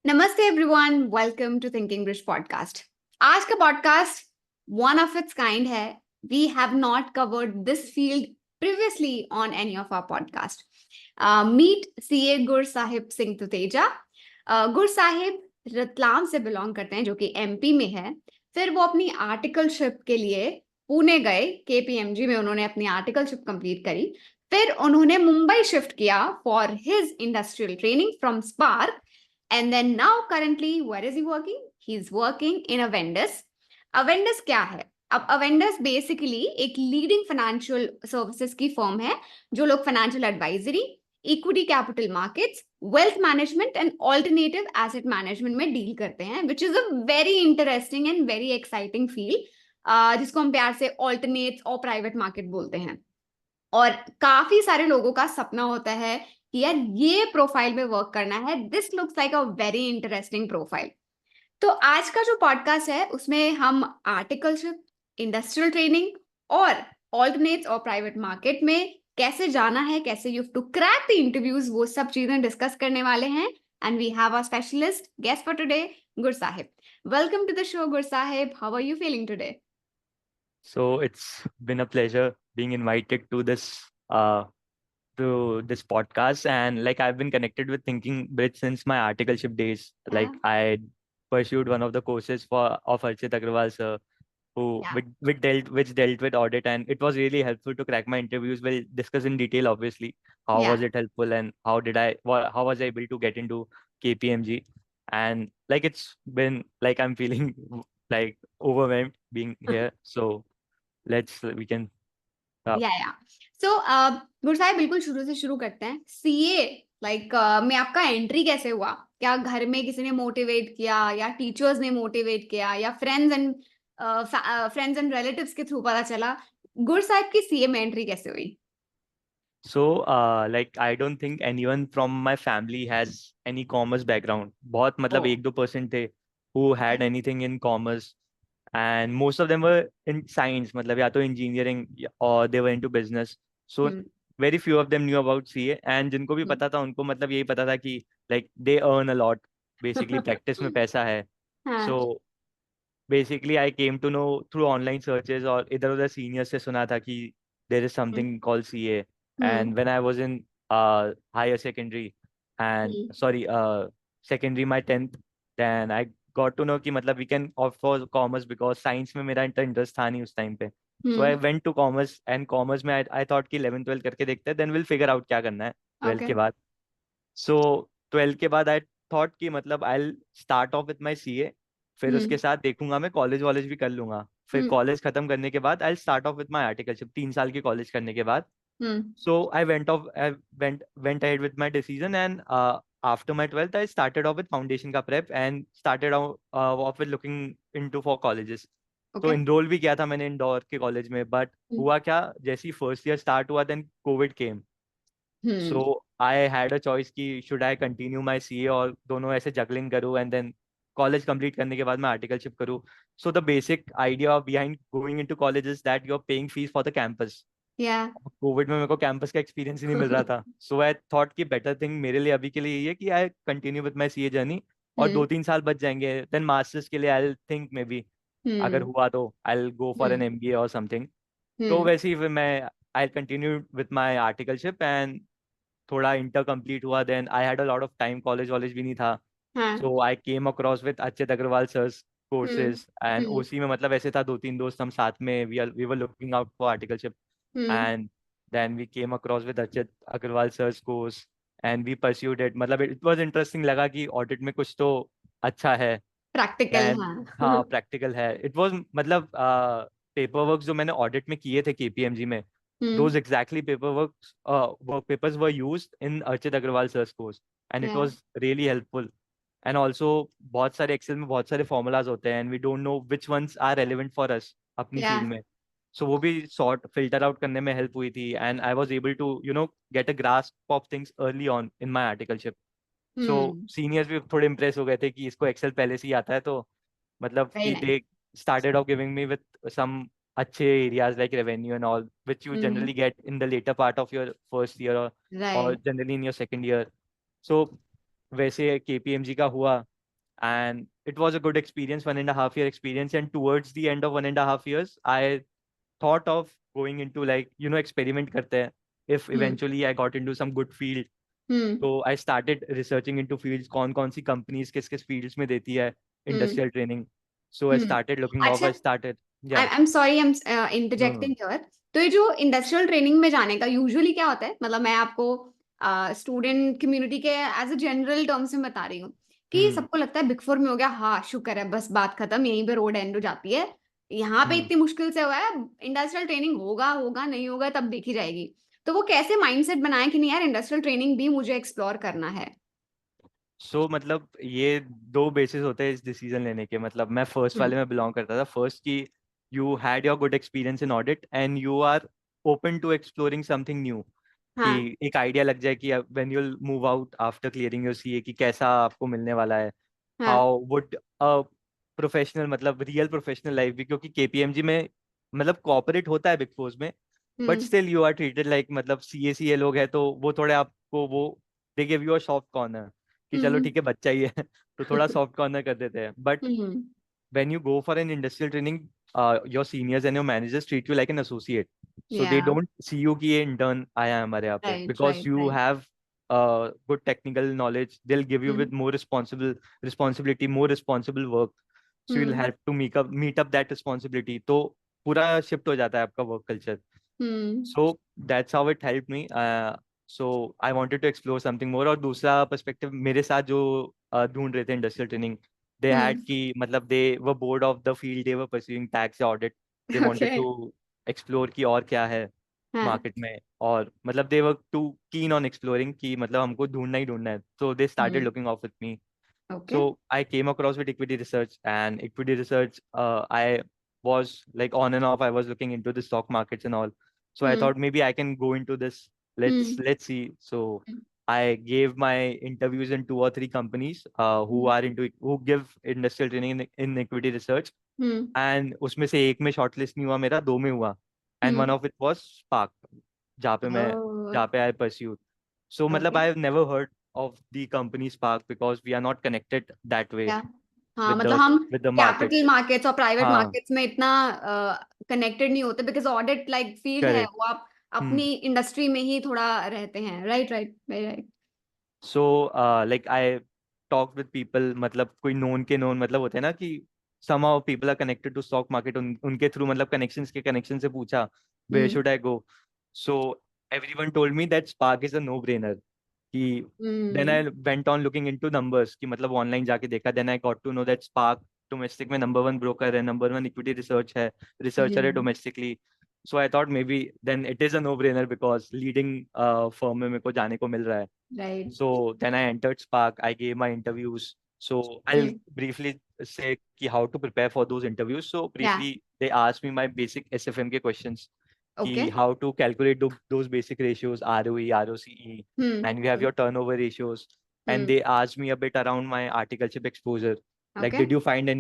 नमस्ते everyone, welcome to Thinking Bridge podcast. आज का podcast one of its kind है। We have not covered this field previously on any of our podcast. Meet CA Gur Sahib Singh Tuteja. गुर साहिब रतलाम से belong करते हैं, जो कि एमपी में है। फिर वो अपनी आर्टिकलशिप के लिए पुणे गए। केपीएमजी में उन्होंने अपनी आर्टिकलशिप कंप्लीट करी। फिर उन्होंने मुंबई शिफ्ट किया for his industrial training from spark. And then now currently, where is he working? He's working in Avendus. Avendus क्या है? अब Avendus basically एक leading financial services की firm है, जो लोग financial advisory, equity capital markets, wealth management and alternative asset management में deal करते हैं, which is a very interesting and very exciting field, जिसको हम प्यार से alternates और private market बोलते हैं। और काफी सारे लोगों का सपना होता है कि यार ये प्रोफाइल में वर्क करना है। This looks like a very interesting profile. तो आज का जो पॉडकास्ट है उसमें हम आर्टिकलशिप, इंडस्ट्रियल ट्रेनिंग और ऑल्टरनेट्स और प्राइवेट मार्केट में कैसे जाना है, कैसे you to crack the interviews, वो सब चीजें डिस्कस करने वाले हैं। And we have a specialist guest for today, Gur Sahib. Welcome to the show Gur Sahib, how are you feeling today? So it's been a pleasure being invited to this podcast, and like I've been connected with Thinking Bridge since my articleship days. Yeah, Like I pursued one of the courses for of Archit Agrawal sir, yeah. which dealt with audit, and it was really helpful to crack my interviews. We'll discuss in detail, obviously, how Yeah. was it helpful and how was I able to get into KPMG, and like it's been like I'm feeling like overwhelmed being here. So we can या सो गुर साहिब, बिल्कुल शुरू से शुरू करते हैं। CA like में आपका एंट्री कैसे हुआ? क्या घर में किसी ने मोटिवेट किया, या टीचर्स ने मोटिवेट किया, या फ्रेंड्स एंड रिलेटिव्स के थ्रू पता चला? गुर साहिब की सीए में एंट्री कैसे हुई? like I don't think anyone from my family has any commerce background. बहुत ओ, मतलब 1-2% थे who had anything in commerce, and most of them were in science, मतलब या तो engineering or they were into business. So hmm, very few of them knew about CA, and जिनको भी हम्म, पता था उनको मतलब यही पता था कि like they earn a lot, basically practice में पैसा है. हाँ, So basically I came to know through online searches और इधर उधर seniors से सुना था कि there is hmm, something called CA. Hmm, And when I was in higher secondary and hmm, sorry secondary my 10th, then I got to know कि मतलब we can opt for commerce because science में मेरा इतना interest था नहीं उस time पे. So I hmm, went to commerce, and commerce में I thought कि 11th 12th करके देखते हैं, then we'll figure out क्या करना है 12th ओके, के बाद. सो 12 के बाद आई थॉट कि मतलब I start off with my CA, फिर हम्म, उसके साथ देखूंगा मैं कॉलेज वॉलेज भी कर लूंगा. फिर हम्म, कॉलेज खत्म करने के बाद I start off with my articleship 3 साल की कॉलेज करने के बाद. हम्म, So I went ahead with my decision, and after my 12th I started off with foundation का prep and started off with looking into for colleges. तो okay, enroll भी किया था मैंने इंदौर के कॉलेज में, बट हम्म, हुआ क्या, जैसे ही फर्स्ट ईयर स्टार्ट हुआ then COVID came. Hmm, so I had a choice कि should I continue my CA और दोनों ऐसे जगलिंग करूँ, एंड देन कॉलेज कंप्लीट करने के बाद मैं आर्टिकलशिप करूँ. So the basic idea behind going into college is that you are paying fees for the campus. Yeah, covid में मेरे को कैंपस का एक्सपीरियंस ही नहीं मिल रहा था, सो आई थॉट कि बेटर थिंग मेरे लिए अभी के लिए ये है कि आई continue with my CA journey, और हम्म, 2-3 साल बच जाएंगे, देन मास्टर्स के लिए आई थिंक मे बी अगर हम्म, हुआ तो I go for an hmm, MBA और समथिंग. तो हम्म, वैसे ही फिर मैं I continue with my articleship, and थोड़ा इंटर कंप्लीट हुआ, then I had a lot of time, college वॉलेज भी नहीं था. हाँ, so I came across with Achyut Agrawal sir's hmm, courses, and hmm, ओसी में मतलब ऐसे था 2-3 दोस्त हम साथ में we were looking out for articleship. Hmm, And then we came across with Archit Agarwal sir's course, and we pursued it. मतलब it was interesting, लगा कि ऑडिट में कुछ तो अच्छा है. प्रैक्टिकल, Then हाँ, हाँ प्रैक्टिकल है. इट वाज मतलब पेपर वर्क जो मैंने ऑडिट में किए थे केपीएमजी में, हम्म, those exactly work papers were used in Archit Agarwal sir's course, and it या, was really helpful. And also बहुत सारे एक्सेल में बहुत सारे फॉर्मूलाज होते हैं, and we don't know which ones are relevant for us अपनी या, फील्ड में. सो वो भी सॉर्ट फिल्टर आउट करने में हेल्प हुई थी, and I was able to get a grasp of things early on in my articleship. So hmm, seniors भी थोड़े इम्प्रेस हो गए थे कि इसको एक्सेल पहले से ही आता है, तो मतलब वेरी कि nice, they started off giving me with some अच्छे areas like revenue and all which you hmm, generally get in the latter part of your first year, और right, generally in your second year. So वैसे KPMG का हुआ, and it was a good experience, 1.5 year experience. And towards the end of 1.5 years, I thought of going into, like, experiment karte hain. If Hmm. eventually I got into some good field, Hmm. so I started researching into fields, कौन सी companies किस किस fields में देती है Hmm. industrial training. So I Hmm. started looking off. अच्छा, I started, I yeah, am sorry, I am no, no, interjecting here. तो ये जो इंडस्ट्रियल ट्रेनिंग में जाने का यूजुअली क्या होता है, मतलब मैं आपको स्टूडेंट कम्युनिटी के एज अ जनरल टर्म्स में बता रही हूँ कि hmm. सबको लगता है बिग फोर में हो गया, हाँ शुक्र है, बस बात खत्म, यहीं पे रोड एंड हो जाती है, यहाँ पे Hmm. इतनी मुश्किल से हुआ है, इंडस्ट्रियल ट्रेनिंग होगा होगा नहीं होगा तब देखी जाएगी। तो वो कैसे माइंडसेट बनाए कि नहीं यार, इंडस्ट्रियल ट्रेनिंग भी मुझे एक्सप्लोर करना है। So मतलब ये दो बेसिस होते हैं इस डिसीजन लेने के। मतलब मैं फर्स्ट हम्म। वाले में बिलोंग करता था। फर्स्ट की you had your good experience in audit and you are open to exploring something new, कि हाँ। एक आइडिया लग जाए कि when you move out after clearing your CA कि कैसा आपको मिलने वाला है, हाँ। हाउ वुड अ प्रोफेशनल, मतलब रियल प्रोफेशनल लाइफ भी, क्योंकि केपीएमजी में मतलब कॉर्पोरेट होता है बिग फोर्स में, but hmm. Still you are treated like, मतलब सीए लोग हैं तो वो थोड़े आपको वो they give you a soft corner कि चलो हम्म। ठीक है बच्चा ही है तो थोड़ा सॉफ्ट कॉर्नर कर देते हैं। But hmm. when you go for an industrial training, your seniors and your managers treat you like an associate. So they या। don't see you कि ये intern आया है हमारे यहाँ पे, right because right you right. have good technical knowledge. They'll give you with more responsibility, more responsible work. So you'll hmm. have to meet up that responsibility. तो पूरा shift हो जाता है आपका work culture. Hmm. So that's how it helped me. So I wanted to explore something more. और दूसरा perspective मेरे साथ जो ढूंढ रहे थे industrial training, they had हम्म। कि मतलब they were bored of the field, they were pursuing tax या audit. They okay. wanted to explore कि और क्या है हाँ। market में, और मतलब they were too keen on exploring कि मतलब हमको ढूंढना ही ढूंढना है. So they started hmm. looking off with me. Okay. So I came across with equity research, and equity research, I was like on and off. I was looking into the stock markets and all. So I hmm. thought maybe I can go into this. Let's hmm. let's see. So I gave my interviews in 2 or 3 companies who give industrial training in equity research, hmm. and उसमें से एक में shortlist नहीं हुआ मेरा, दो में हुआ, and one hmm. of it was Spark, ओह। जहाँ पे I pursued. So मतलब okay. I've never heard of the company Spark because we are not connected that way क्या? हाँ, with मतलब the हम with the market. Capital markets और private हाँ, markets में इतना कनेक्टेड नहीं होते, बिकॉज ऑडिट लाइक फील्ड है correct. वो, आप Hmm. अपनी इंडस्ट्री में ही थोड़ा रहते हैं। Right right right. So like I talked with people, मतलब कोई known के known, मतलब होते हैं ना कि somehow people are connected to stock market, उनके through मतलब connections के connection से पूछा where hmm. should I go. So everyone told me that Spark is a no-brainer. कि then hmm. I went on looking into numbers कि मतलब online जाके देखा, then I got to know that Spark domestic में number 1 broker है, number 1 equity research है, researcher है hmm. Domestically. So I thought maybe then it is a no brainer because leading firm में मेरे को जाने को मिल रहा है. Right. So then I entered Spark. I gave my interviews. So I'll hmm. briefly say how to prepare for those interviews. So या। briefly, they asked me my basic SFM के questions. Okay. How to calculate those basic ratios, ROE, ROCE, and you have hmm. your turnover ratios. And hmm. they asked me a bit around my articleship exposure. Like, okay. did you find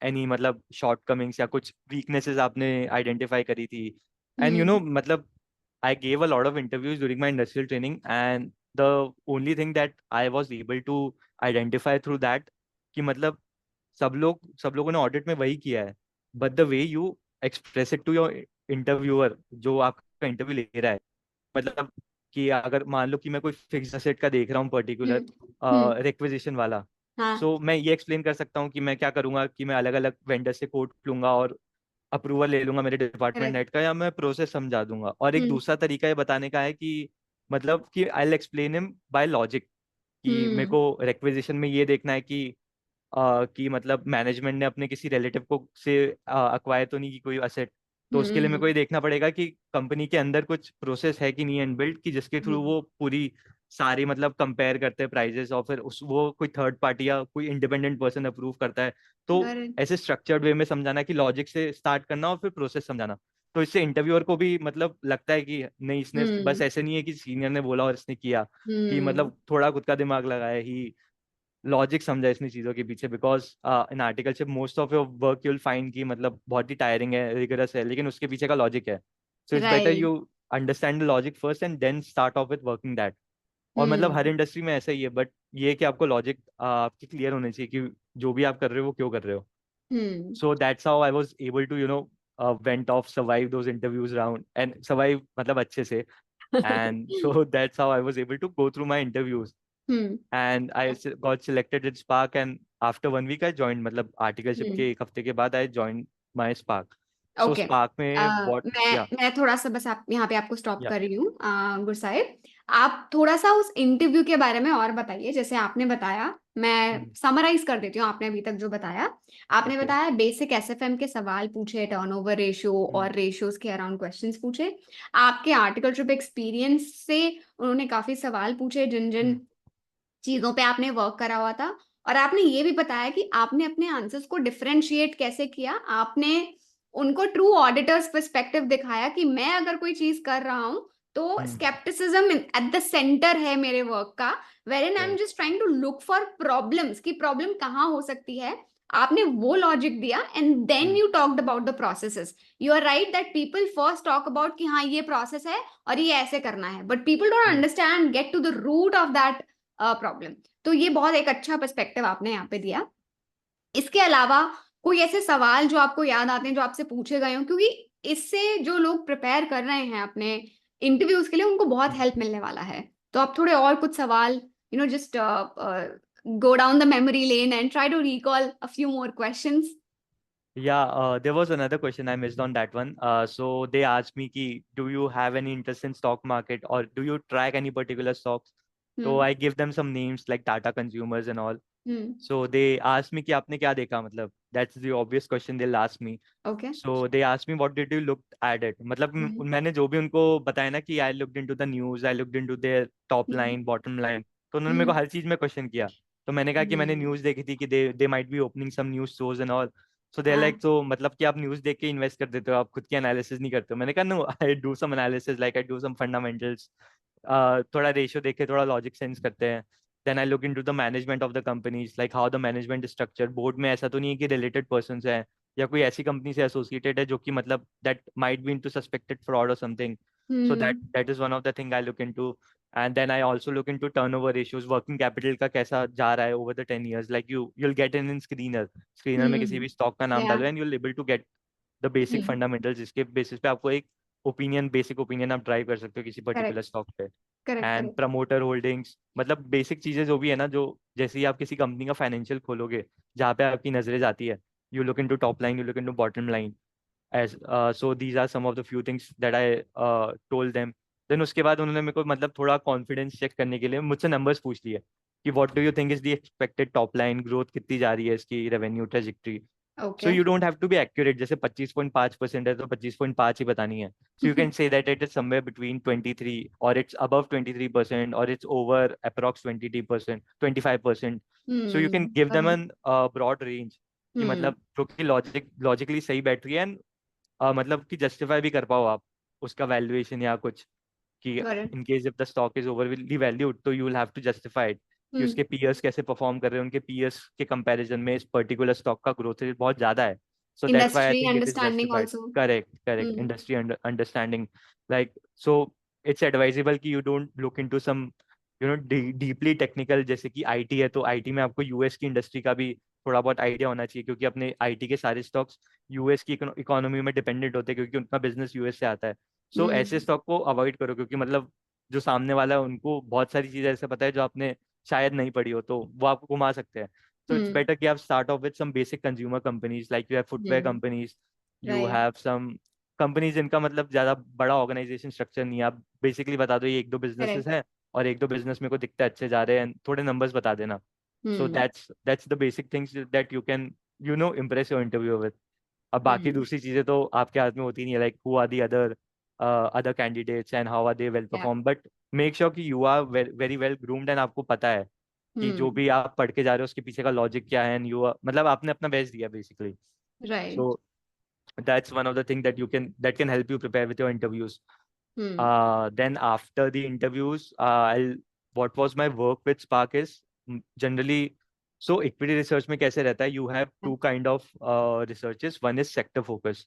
any मतलब shortcomings या कुछ weaknesses आपने identify करी थी? And हम्म। मतलब I gave a lot of interviews during my industrial training, and the only thing that I was able to identify through that कि मतलब सब लोगों ने ऑडिट में वही किया है, but the way you express it to your interviewer जो आपका इंटरव्यू ले रहा है, मतलब कि अगर मान लो कि मैं कोई फिक्स एसेट का देख रहा हूँ पर्टिकुलर हम्म। हम्म। रिक्विजिशन वाला, हाँ। सो मैं ये एक्सप्लेन कर सकता हूँ कि मैं क्या करूंगा कि मैं अलग अलग वेंडर से कोट लूंगा और अप्रूवल ले लूंगा मेरे डिपार्टमेंट करेक्ट। हेड का, या मैं प्रोसेस समझा दूंगा. और एक हम्म। दूसरा तरीका ये बताने का है कि मतलब कि I will explain him by logic कि मेरे हम्म। को रिक्विजिशन में ये देखना है कि मतलब मैनेजमेंट ने अपने किसी रिलेटिव को से अक्वायर तो नहीं की कोई असेट. तो उसके लिए मेरे को हम्म। ये देखना पड़ेगा कि कंपनी के अंदर कुछ प्रोसेस है कि नहीं इनबिल्ट, कि जिसके थ्रू हम्म। वो पूरी सारी मतलब कंपेयर करते हैं प्राइजेस, और फिर उस वो कोई थर्ड पार्टी या कोई इंडिपेंडेंट पर्सन अप्रूव करता है. तो करेक्ट। ऐसे स्ट्रक्चर्ड वे में समझाना कि लॉजिक से स्टार्ट करना और फिर प्रोसेस समझाना. तो इससे इंटरव्यूअर को भी मतलब लगता है कि नहीं, इसने बस हम्म। ऐसे नहीं है कि सीनियर ने बोला और इसने किया, कि हम्म। मतलब थोड़ा खुद का दिमाग लगाया ही, लॉजिक समझा इसने चीजों के पीछे. Because in articleship most of your work you will find कि मतलब बहुत ही टायरिंग है, रिगरस है, लेकिन उसके पीछे का लॉजिक है. So it's better right. You understand the logic first and then start off with working that. और मतलब हर हम्म इंडस्ट्री में ऐसा ही है, बट ये है कि आपको लॉजिक आपकी क्लियर होनी चाहिए कि जो भी आप कर रहे हो वो क्यों कर रहे हो. हम्म So that's how I was able to, went off, survive those interviews round and survive मतलब अच्छे से. And so that's how I was able to go through my interviews. Hmm And got selected at Spark, and after 1 week I joined, मतलब articleship हम्म के 1 हफ्ते के बाद I joined my Spark. So okay. Spark में what, yeah, मैं थोड़ा सा बस आप यहाँ पे आपको स्टॉप yeah. कर रही हूँ गुरसाहिब। आप थोड़ा सा उस इंटरव्यू के बारे में और बताइए, जैसे आपने बताया। मैं Hmm. समराइज कर देती हूँ आपने अभी तक जो बताया। आपने Okay. बताया बेसिक एसएफएम के सवाल पूछे, टर्नओवर रेशियो Hmm. और रेशियोज के अराउंड क्वेश्चंस पूछे। आपके आर्टिकलशिप एक्सपीरियंस से उन्होंने काफी सवाल पूछे जिन Hmm. जिन चीजों पे आपने वर्क करा हुआ था। और आपने ये भी बताया कि आपने अपने आंसर्स को डिफरेंशिएट कैसे किया। आपने उनको ट्रू ऑडिटर्स पर्सपेक्टिव दिखाया कि मैं अगर कोई चीज कर रहा हूं तो Hmm. Scepticism at the centre है मेरे वर्क का, wherein I am Right. Just trying to look for problems कि प्रॉब्लम कहाँ हो सकती है। आपने वो लॉजिक दिया and then Hmm. You talked about the processes. You are right that people first talk about कि हाँ ये प्रोसेस है और ये ऐसे करना है, but people don't Hmm. Understand get to the root of that problem. तो ये बहुत एक अच्छा पर्सपेक्टिव आपने यहाँ पे दिया। इसके अलावा कोई ऐसे सवाल जो आपको याद आते हैं जो आपसे पूछे गए हो, क्योंकि इससे जो लोग प्रिपेयर कर रहे हैं अपने इंटरव्यूज के लिए उनको बहुत Hmm. हेल्प मिलने वाला है। तो आप थोड़े और कुछ सवाल just go down the memory lane and try to recall a few more questions. Yeah, there was another question I missed on that one. So they asked me कि do you have any interest in stock market or do you track any particular stocks? So hmm I give them some names like Tata Consumers and all. Hmm So they asked me कि आपने क्या देखा, मतलब that's the obvious question they'll ask me. Okay. So they asked me what did you look at it, मतलब मैंने जो भी उनको बताया ना कि I looked into the news, I looked into their top line, bottom line, तो उन्होंने मेरे को हर चीज में क्वेश्चन किया. तो मैंने कहा कि मैंने न्यूज देखी थी कि they might be opening some news shows and all. So they like, तो मतलब कि आप न्यूज देख के इन्वेस्ट कर देते हो, आप खुद की एनालिसिस नहीं करते हो. मैंने कहा no, I do some analysis, like I do some fundamentals, थोड़ा रेशियो देख के थोड़ा लॉजिक सेंस करते हैं. Then I look into the management of the companies, like how the management structure. Board में ऐसा तो नहीं है कि रिलेटेड पर्सन है या कोई ऐसी कंपनी से एसोसिएटेड है जो कि मतलब that might be into suspected fraud और something. So that is one of the thing I look into. And then I also look into turnover ratios, working capital का कैसा जा रहा है over the 10 years. Like you'll get in screener में किसी भी stock का नाम या डालो and you'll able to get the basic fundamentals, जिसके basis पे आपको एक basic opinion आप drive कर सकते हो किसी particular करेक्ट stock पे. Correct and correct. Promoter holdings, मतलब बेसिक चीजें जो भी है ना, जो जैसे ही आप किसी कंपनी का फाइनेंशियल खोलोगे जहाँ पे आपकी नजरें जाती है, you look into top line, you look into bottom line. as so these are some of the few things that I told them. Then उसके बाद उन्होंने मेरे को मतलब थोड़ा कॉन्फिडेंस चेक करने के लिए मुझसे नंबर्स पूछ लिए कि what do you think is the expected top line growth, कितनी जा रही है इसकी revenue trajectory. So okay. You don't have to be accurate, जैसे 25.5% है तो 25.5 ही बतानी है. So you can say that it is somewhere between 23 और इट्स अबव 23% और it's over approx 20%, 25%. So you can give them an broad range कि हम्म मतलब जो कि लॉजिकली सही बैठ रही है. मतलब कि जस्टिफाई भी कर पाओ आप उसका वैल्यूएशन या कुछ, कि correct. In case if the stock is overly valued तो you will have to justify it कि उसके पीयर्स कैसे परफॉर्म कर रहे हैं, उनके पीयर्स के कंपैरिजन में इस पर्टिकुलर स्टॉक का ग्रोथ रेट बहुत ज्यादा है. So that's why I industry think it is understanding justified. Also. Correct, correct, industry understanding. Like so it's advisable कि you don't look into some deeply technical, जैसे कि IT है तो IT में आपको यूएस की इंडस्ट्री का भी थोड़ा बहुत आइडिया होना चाहिए, क्योंकि अपने आईटी के सारे स्टॉक्स यूएस की इकोनॉमी में डिपेंडेंट होते हैं, क्योंकि उनका बिजनेस यूएस से आता है. सो ऐसे स्टॉक को अवॉइड करो, क्योंकि मतलब जो सामने वाला है उनको बहुत सारी चीजें ऐसे पता है जो आपने शायद नहीं पढ़ी हो, तो वो आपको घुमा सकते हैं. तो इट्स बेटर कि आप start off with some basic consumer companies, like you have footwear companies, you right. Have some companies जिनका मतलब ज्यादा बड़ा ऑर्गेनाइजेशन स्ट्रक्चर नहीं है. आप बेसिकली बता दो ये एक दो बिजनेसेस करेक्ट। हैं और एक दो बिजनेस मेरे को दिखते अच्छे जा रहे हैं, थोड़े नंबर्स बता देना. So hmm that's the basic things that you can impress your interviewer with. अब बाकी हम्म दूसरी चीजें तो आपके हाथ में होती नहीं है, like who are the other candidates and how are they well या performed, but make sure कि you are very well groomed and आपको पता है कि जो हम्म भी आप पढ़ के जा रहे हो उसके पीछे का लॉजिक क्या है, and you are मतलब आपने अपना बेस्ट दिया basically. Right. So that's one of the thing that can help you prepare with your interviews. Hmm Then after the interviews, what was my work with Spark is generally, so equity research में कैसे रहता है, you have two kind of researches. One is sector focus.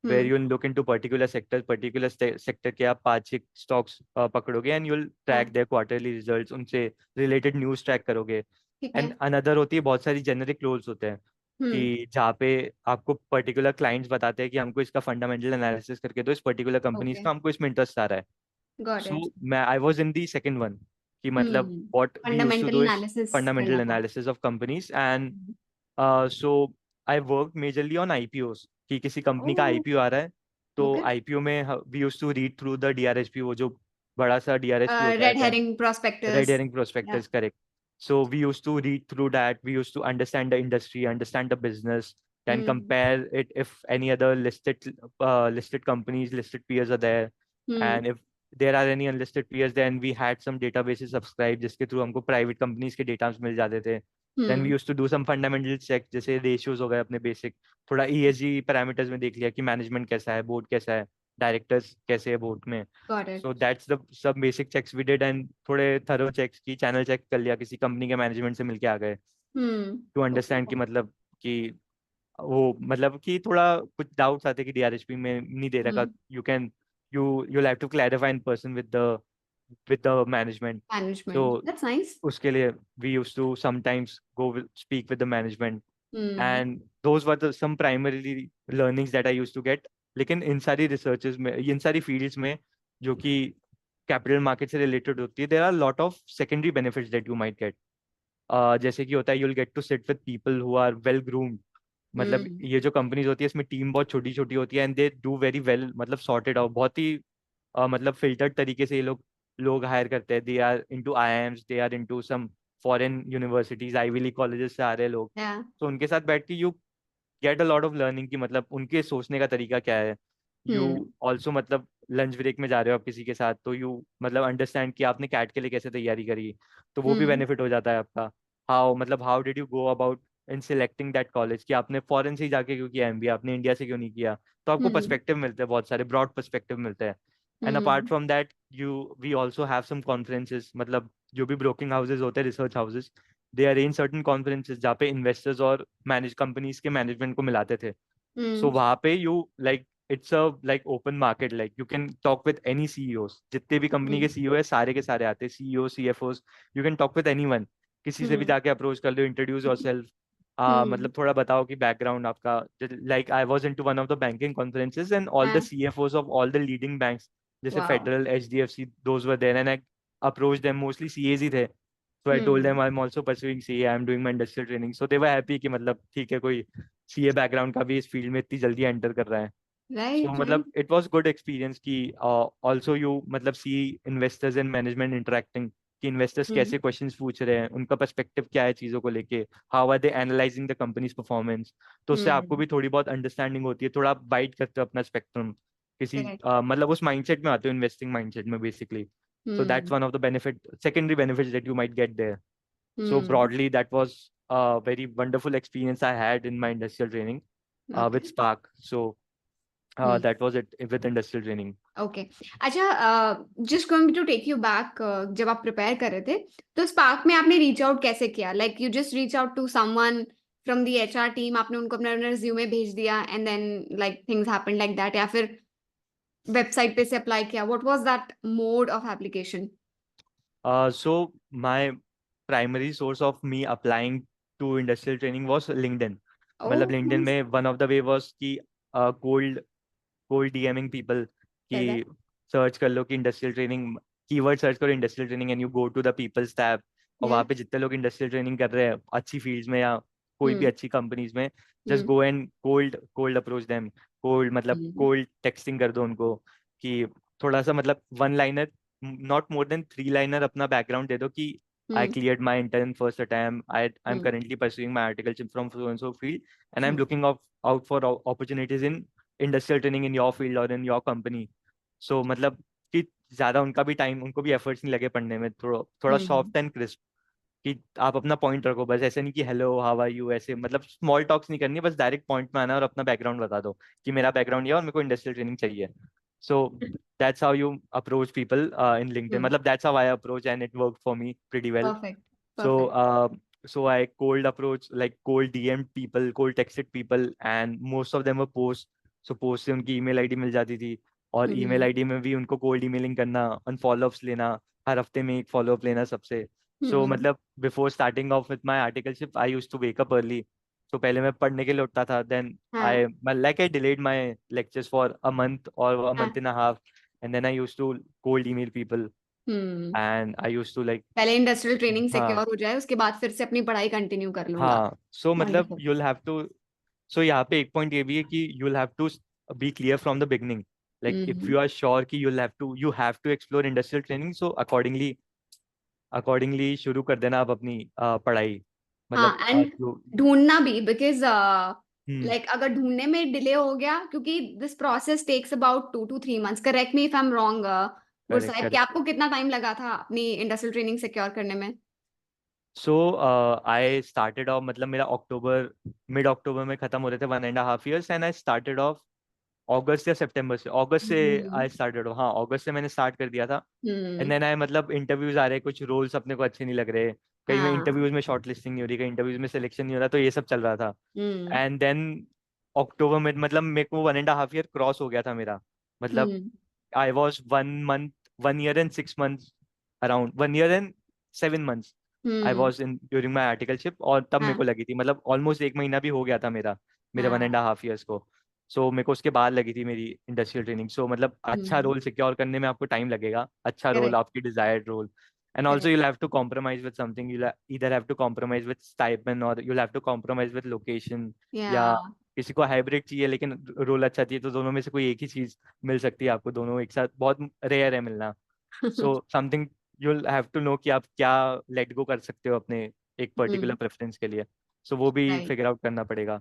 where hmm. you'll look into particular sector के आप 5-6 stocks पकड़ोगे and you'll हाँ. track their quarterly results, उनसे related news track करोगे. ठीक है. एंड अनदर होती है, बहुत सारी जेनरिक रोल्स होते हैं हम्म. कि जहाँ पे आपको पर्टिकुलर क्लाइंट्स बताते हैं कि हमको इसका फंडामेंटल एनालिसिस करके दो, इस पर्टिकुलर कंपनीज ओके. का हमको इसमें इंटरेस्ट आ रहा है. Got it. सो मैं I was in the second one कि मतलब hmm. What we used to fundamental do is analysis fundamental करना था. Analysis of companies. And so I work majorly on IPOs कि किसी कंपनी का ओह. आईपीओ आ रहा है, तो ओके. आईपीओ में we used to read through the DRSP, वो जो बड़ा सा डीआरएसपी होता है, red herring Red prospectus. herring या. prospectus, correct. So we used to read through that. We used to understand the industry, understand the business, then hmm. compare it if any other listed companies, listed peers are there, hmm. and if there are any unlisted peers, then we had some databases subscribed जिसके through हमको private companies के data मिल जाते थे. Then we hmm. used to do some fundamental check, जैसे ratios हो गए अपने basic, थोड़ा ESG parameters में देख लिया कि management कैसा है, board कैसा है, directors कैसे है board में. Got it. So that's the सब basic checks we did, and थोड़े thorough checks की channel check कर लिया, किसी कंपनी के मैनेजमेंट से मिलके आ गए हम्म. to okay. understand कि मतलब कि वो मतलब कि थोड़ा कुछ डाउट्स आते कि डीआरएचपी में नहीं दे रखा, hmm. You can you'll have to clarify in person with the management. So management, that's nice. उसके लिए we used to sometimes speak with the management, hmm. and those were some primarily learnings that I used to get. लेकिन इन सारी researches में, इन सारी fields में जो कि capital market से रिलेटेड होती है, there are lot of secondary benefits that you might get. जैसे कि होता है, you'll get to sit with people who are well groomed. मतलब हम्म. ये जो कंपनीज होती है इसमें टीम बहुत छोटी छोटी होती है, and they do very well, मतलब सॉर्टेड आउट, बहुत ही मतलब फिल्टर्ड तरीके से ये लोग लोग हायर करते हैं. They are into IIMs, they are into some foreign universities, Ivy League colleges से आ रहे हैं लोग. या. तो उनके साथ बैठ के you get a lot of learning कि मतलब उनके सोचने का तरीका क्या है. You hmm. ऑल्सो मतलब लंच ब्रेक में जा रहे हो आप किसी के साथ, तो यू मतलब अंडरस्टैंड कि आपने कैट के लिए कैसे तैयारी करी, तो वो भी हम्म. बेनिफिट हो जाता है आपका. How did you go about in selecting that college, कि आपने फॉरेन से ही जाके क्यों किया एमबीए, आपने इंडिया से क्यों नहीं किया. तो आपको हम्म. पर्सपेक्टिव मिलते हैं, बहुत सारे ब्रॉड पर्सपेक्टिव मिलते हैं. And apart hmm. From that we also have some conferences, मतलब जो भी ब्रोकिंग हाउसेज होते हैं, research houses, they arrange certain conferences जहाँ पे इन्वेस्टर्स और मैनेज कंपनीज के मैनेजमेंट को मिलाते थे. सो हम्म. वहाँ पे you like it's a like open market, like you can talk with any CEOs, जितने भी कंपनी के हम्म. सीईओ है सारे के सारे आते हैं, CEO CFOs. You can talk with anyone, किसी से भी हम्म. जाके अप्रोच कर लो, इंट्रोड्यूस योरसेल्फ. हम्म. मतलब थोड़ा बताओ कि बैकग्राउंड आपका, like I was into one of the banking conferences and all the हाँ. CFOs of all the leading banks, जैसे wow. Federal, HDFC, those were there, and I approach them. Mostly CAs ही थे. So I told them hmm. I'm also pursuing CA. I'm doing my industrial training. So they were happy कि मतलब ठीक है, कोई CA background का भी इस फील्ड में इतनी जल्दी एंटर कर रहा है. सो राइट. मतलब right. It was good experience कि ऑल्सो यू मतलब सी इन्वेस्टर्स एंड मैनेजमेंट इंटरेक्टिंग, कि इन्वेस्टर्स हम्म. कैसे क्वेश्चंस पूछ रहे हैं, उनका पर्सपेक्टिव क्या है चीज़ों को लेके, how are they analysing the companies performance. तो उससे आपको हम्म. भी थोड़ी बहुत अंडरस्टैंडिंग होती है, थोड़ा आप बाइट करते हो अपना स्पेक्ट्रम किसी करेक्ट. मतलब उस माइंडसेट में आते हो, इन्वेस्टिंग माइंडसेट में basically. So that's hmm. One of the benefit, secondary benefits that you might get there. So hmm. broadly, that was a very wonderful experience I had in my industrial training okay. with Spark. So hmm. that was it with industrial training. Okay. अच्छा, just going to take you back, जब आप prepare कर रहे थे तो spark में आपने reach out कैसे किया? Like you just reach out to someone from the HR team, आपने उनको अपना रिज्यूमे भेज दिया and then like things happened like that, या फिर वेबसाइट पे से अप्लाई किया? What was that mode of application? So my primary source of me applying to industrial training was LinkedIn. मतलब ओह LinkedIn नाइस. में one of the way was कि cold cold DMing people कि correct. Search कर लो कि industrial training, keyword search करो industrial training, and you go to the people's tab. और या. वहाँ पे जितने लोग इंडस्ट्रियल ट्रेनिंग कर रहे हैं अच्छी फील्ड्स में या कोई भी हम्म. अच्छी कंपनीज में, just hmm. Go and cold cold approach them. Cold मतलब हम्म. कोल्ड टेक्सटिंग कर दो उनको कि थोड़ा सा मतलब one liner, not more than 3 liner अपना बैकग्राउंड दे दो कि I hmm. Cleared my inter first attempt, I am hmm. currently pursuing my articleship from so and so field, and I'm hmm. looking out for opportunities in industrial training in your field और in your company. सो मतलब कि ज्यादा उनका भी time, उनको भी efforts नहीं लगे पढ़ने में, थोड़ा थोड़ा हम्म. सॉफ्ट एंड क्रिस्प, कि आप अपना पॉइंट रखो बस, ऐसे नहीं कि हेलो हाउ आर यू, ऐसे मतलब स्मॉल टॉक्स नहीं करनी, बस डायरेक्ट पॉइंट में आना है और अपना बैकग्राउंड बता दो कि मेरा बैकग्राउंड ये है और मेरे को इंडस्ट्रियल ट्रेनिंग चाहिए. So that's how you approach people in LinkedIn, hmm. मतलब that's how I approach and it work for me pretty well. Perfect. So, perfect. I cold approach, like cold DM'd people, cold texted people, and most of them were posts. So post से उनकी email ID मिल जाती थी, और email ID में भी उनको cold emailing करना, उन फॉलोअप्स लेना, हर हफ्ते में एक फॉलोअप लेना सबसे। सो मतलब before starting off with my articleship I use to wake up early. तो पहले मैं पढ़ने के लिए उठता था, देन हाँ I delayed my lectures for a month or a हाँ month and a half, and then I used to cold email people, hmm and I used to like, पहले इंडस्ट्रियल ट्रेनिंग हाँ सिक्योर हो जाए, उसके बाद फिर से अपनी पढ़ाई कंटिन्यू कर लूंगा। हाँ, सो मतलब वंडरफुल। you'll have to, सो यहाँ पे एक पॉइंट ये भी है कि you'll have to be clear from the beginning, like if hmm you are sure कि you have to explore industrial training, so accordingly शुरू कर देना आप अपनी पढ़ाई, मतलब हाँ एंड जो। ढूंढना भी, बिकॉज हम्म, लाइक अगर ढूंढने में डिले हो गया, क्योंकि this process takes about 2 to 3 months, correct me if I am wrong correct Gursahib, कि करेक्ट। आपको कितना टाइम लगा था अपनी इंडस्ट्रियल ट्रेनिंग सिक्योर करने में? सो आई स्टार्टेड ऑफ, मतलब मेरा अक्टूबर, मिड अक्टूबर में खत्म हो रहे थे 1.5 years, and I started of अगस्त या सितंबर से, अगस्त से हम्म आई स्टार्टेड, हाँ अगस्त से मैंने स्टार्ट कर दिया था। एंड हम्म देन आई, मतलब इंटरव्यूज आ रहे, कुछ रोल्स अपने को अच्छे नहीं लग रहे, कहीं में हाँ इंटरव्यूज में शॉर्ट लिस्टिंग नहीं हो रही, कहीं इंटरव्यूज में सिलेक्शन नहीं हो रहा, तो ये सब चल रहा था। हम्म एंड देन अक्टूबर में, मतलब मेरे को 1.5 year क्रॉस हो गया था मेरा, मतलब hmm I was 1 month, 1 year and 6 months, around 1 year and 7 months I hmm was in during my articleship, और तब मेरे हाँ को लगी थी, मतलब ऑलमोस्ट 1 महीना भी हो गया था मेरा, मेरे वन एंड हाँ हाफ ईयर्स को। सो मेरे को उसके बाद लगी थी मेरी इंडस्ट्रियल ट्रेनिंग। सो मतलब अच्छा हम्म रोल सिक्योर करने में आपको टाइम लगेगा, अच्छा रोल, करेक्ट आपकी desired role. And also correct you'll have to compromise with something, you'll either have to compromise with stipend or you'll have to compromise with location, या या किसी को हाइब्रिड चाहिए लेकिन रोल अच्छा चाहिए, तो दोनों में से कोई एक ही चीज मिल सकती है आपको, दोनों एक साथ बहुत रेयर है मिलना। So something you'll have to know कि आप क्या लेट गो कर सकते हो अपने एक पर्टिकुलर हम्म प्रेफरेंस के लिए। सो वो भी राइट फिगर आउट करना पड़ेगा।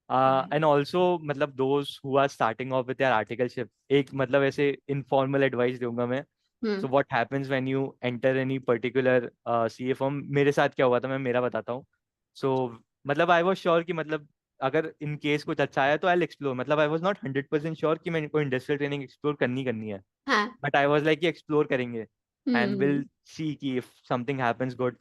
राइट एंड ऑल्सो मतलब those who are starting off with यार आर्टिकलशिप, एक मतलब ऐसे इनफॉर्मल एडवाइस दूंगा मैं। Hmm so what happens when you enter any particular CA firm, मेरे साथ क्या हुआ था, मैं मेरा बताता हूँ। सो मतलब आई वॉज श्योर कि मतलब अगर इन केस कुछ अच्छा आया तो आई एक्सप्लोर, मतलब आई वॉज नॉट 100% श्योर कि मेरे को इंडस्ट्रियल ट्रेनिंग एक्सप्लोर करनी है, हाँ बट आई वॉज लाइक कि एक्सप्लोर करेंगे एंड हम्म विल सी कि इफ समथिंग हैपेंस गुड।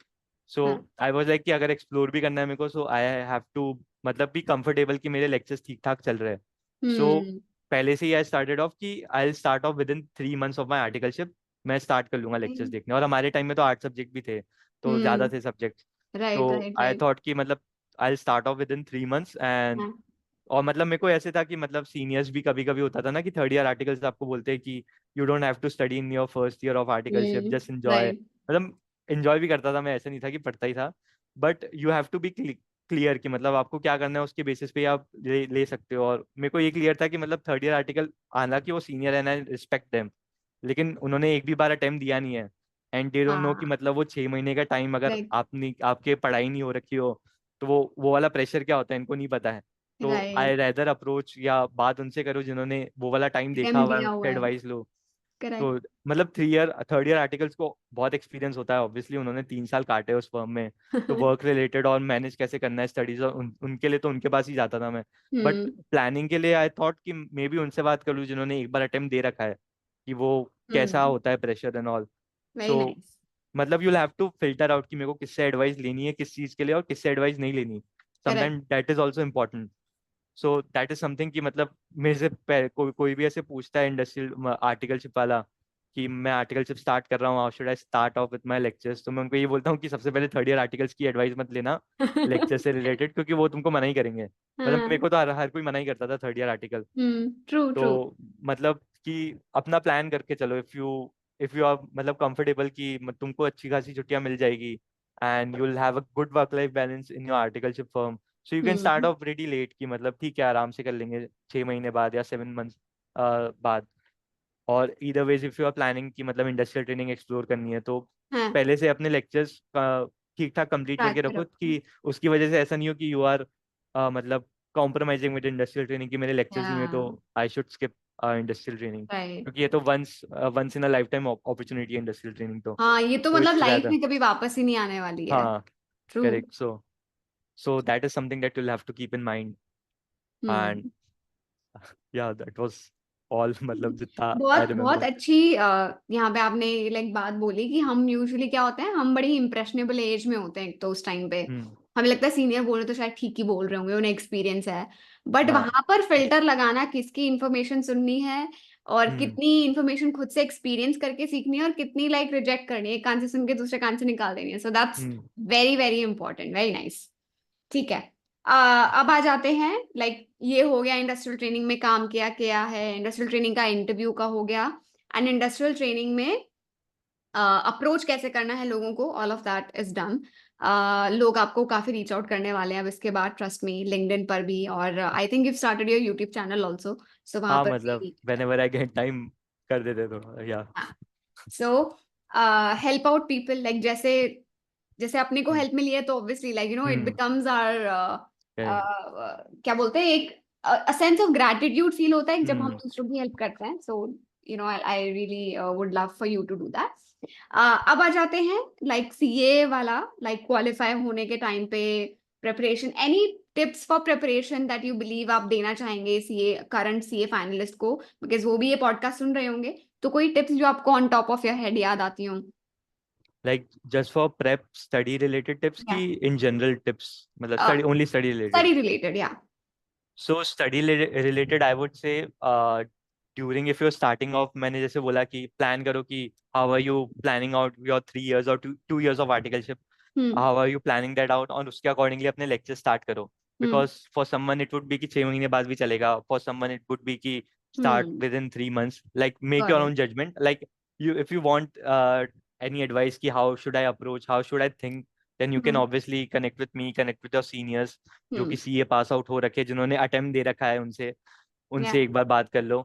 सो हाँ आई वॉज लाइक कि अगर एक्सप्लोर भी करना है मेरे को, सो आई हैव टू मतलब भी कंफर्टेबल कि मेरे लेक्चर्स ठीक ठाक चल रहे हैं। सो हम्म पहले से ही आई स्टार्टेड ऑफ कि I start off with in 3 months of my articleship, मैं स्टार्ट कर लूंगा लेक्चर्स देखने, और हमारे टाइम में तो 8 सब्जेक्ट भी थे, तो ज़्यादा हम्म थे सब्जेक्ट। राइट तो राइट आई राइट थॉट कि मतलब I start off with in 3 months, and हाँ और मतलब मेरे को ऐसे था कि मतलब सीनियर्स भी कभी कभी होता था ना कि थर्ड ईयर आर्टिकल्स आपको बोलते हैं कि you don't have to study in your first year of articleship, just enjoy, right मतलब एंजॉय भी करता था मैं, ऐसा नहीं था कि पढ़ता ही था, but you have to be clear कि मतलब आपको क्या करना है, उसके बेसिस पे आप ले सकते हो। और मेरे को ये क्लियर था कि मतलब थर्ड ईयर आर्टिकल, हालांकि वो सीनियर है एंड आई रिस्पेक्ट देम, लेकिन उन्होंने एक भी बार अटेम्प्ट दिया नहीं है, एंड दे डोंट नो कि हाँ मतलब वो 6 महीने का टाइम अगर राइट आपने आपके पढ़ाई नहीं हो रखी हो, तो वो वाला प्रेशर क्या होता है इनको नहीं पता है। तो आई राइट रेदर अप्रोच या बात उनसे करो जिन्होंने वो वाला टाइम देखा अटेम्प्ट हुआ है, दिया उनसे हुआ है। एडवाइस लो। तो करेक्ट मतलब थर्ड ईयर आर्टिकल्स को बहुत एक्सपीरियंस होता है, ऑब्वियसली उन्होंने 3 साल काटे उस फर्म में, तो वर्क रिलेटेड और मैनेज कैसे करना है स्टडीज, और उनके लिए तो उनके पास ही जाता था मैं। बट हम्म प्लानिंग के लिए आई थॉट कि मे बी उनसे बात कर लूँ जिन्होंने एक बार अटेम्प्ट दे रखा है, कि वो कैसा हम्म होता है pressure and all. Very so nice. मतलब you have to filter out कि मेरे को किससे एडवाइस लेनी है किस चीज़ के लिए, और किससे एडवाइस नहीं लेनी, correct sometime that is also important. So that is something कि मतलब मेरे से कोई भी ऐसे पूछता है इंडस्ट्रियल आर्टिकलशिप वाला कि मैं आर्टिकलशिप स्टार्ट कर रहा हूँ, how should I start off with my lectures, तो मैं उनको ये बोलता हूँ कि सबसे पहले थर्ड ईयर आर्टिकल्स की एडवाइस मत लेना लेक्चर से रिलेटेड, क्योंकि वो तुमको मना ही करेंगे। मतलब मेरे हाँ को तो हर कोई मना ही करता था third year article. True true. तो मतलब कि अपना प्लान करके चलो, इफ यू आर मतलब कंफर्टेबल कि तुमको अच्छी खासी छुट्टियां मिल जाएगी, and you will have a good work life balance in your articleship firm, so you can start hmm of ready late कि मतलब ठीक है आराम से कर लेंगे 6 महीने बाद या 7 months बाद। और इधर वेज इफ यू आर प्लानिंग कि मतलब इंडस्ट्रियल ट्रेनिंग एक्सप्लोर करनी है, तो हाँ पहले से अपने लेक्चर्स ठीक ठाक कंप्लीट स्टार्ट करके रखो, करो। कि उसकी वजह से ऐसा नहीं हो कि यू आर मतलब कॉम्प्रोमाइजिंग विद इंडस्ट्रियल ट्रेनिंग, कि मेरे लेक्चर्स नहीं हुए तो I should skip industrial training, right. क्योंकि ये तो once in a lifetime opportunity है इंडस्ट्रियल ट्रेनिंग हाँ ये तो तो मतलब इट्स लाइफ rather, में कभी वापस ही नहीं आने वाली है। हाँ true. Correct. So that is something that you'll have to keep in mind, and hmm yeah, that was all मतलब जितना आई बहुत बहुत रिमेम्बर। अच्छी यहाँ पे आपने लाइक बात बोली कि हम यूजुअली क्या होते हैं, हम बड़ी इंप्रेशनेबल एज में होते हैं, एक तो उस टाइम पे हम्म हमें लगता है सीनियर बोल रहे तो शायद ठीक ही बोल रहे होंगे, उन्हें एक्सपीरियंस है। बट हाँ। वहां पर फिल्टर लगाना, किसकी इंफॉर्मेशन सुननी है और हम्म। कितनी इंफॉर्मेशन खुद से एक्सपीरियंस करके सीखनी है और कितनी लाइक रिजेक्ट करनी है, एक कान से सुन के दूसरे कान से निकाल देनी है। So that's hmm. Very very important, very nice. ठीक है। अब आ जाते हैं, लाइक ये हो गया इंडस्ट्रियल ट्रेनिंग में काम किया किया है, इंडस्ट्रियल ट्रेनिंग का इंटरव्यू का हो गया, एंड इंडस्ट्रियल ट्रेनिंग में अप्रोच कैसे करना है लोगों को, all of that is done. लोग आपको काफी रीच आउट करने वाले हैं अब इसके बाद, ट्रस्ट मी, लिंक्डइन पर भी, और I think you started your YouTube channel also, so वहां हाँ पर मतलब भी। whenever I get time कर देते तो या। So help out people, like जैसे जैसे अपने को हम्म। हेल्प मिली है तो obviously like you know it hmm. Becomes our, correct। क्या बोलते हैं, एक सेंस ऑफ ग्रैटिट्यूड फील होता है जब हम हम्म। दूसरों की हेल्प करते हैं। So you know I really would love for you to do that. अब आ जाते हैं लाइक सीए वाला, लाइक क्वालिफाई होने के टाइम पे preparation, any tips for preparation that you believe आप देना चाहेंगे सीए, करंट सीए फाइनलिस्ट को, बिकॉज वो भी ये पॉडकास्ट सुन रहे होंगे, तो कोई टिप्स जो आपको on top of your head याद आती हो? like just for prep study related tips या की in general tips, मतलब study only study related? Study related, या। So study related I would say during if you're starting off, मैंने जैसे बोला कि plan करो कि how are you planning out your 3 years or two years of articleship, hmm. how are you planning that out, और उसके accordingly अपने lecture start करो। हम्म। Because for someone it would be कि 6 महीने बाद भी चलेगा, for someone it would be कि start hmm. within 3 months, like make got your it. own judgment, like you if you want any advice कि how should I approach, how should I think, then you can hmm. obviously connect with me, connect with your seniors जो कि हम्म। CA pass out हो रखे, जिन्होंने attempt दे रखा है, उनसे या। उनसे एक बार बात कर लो,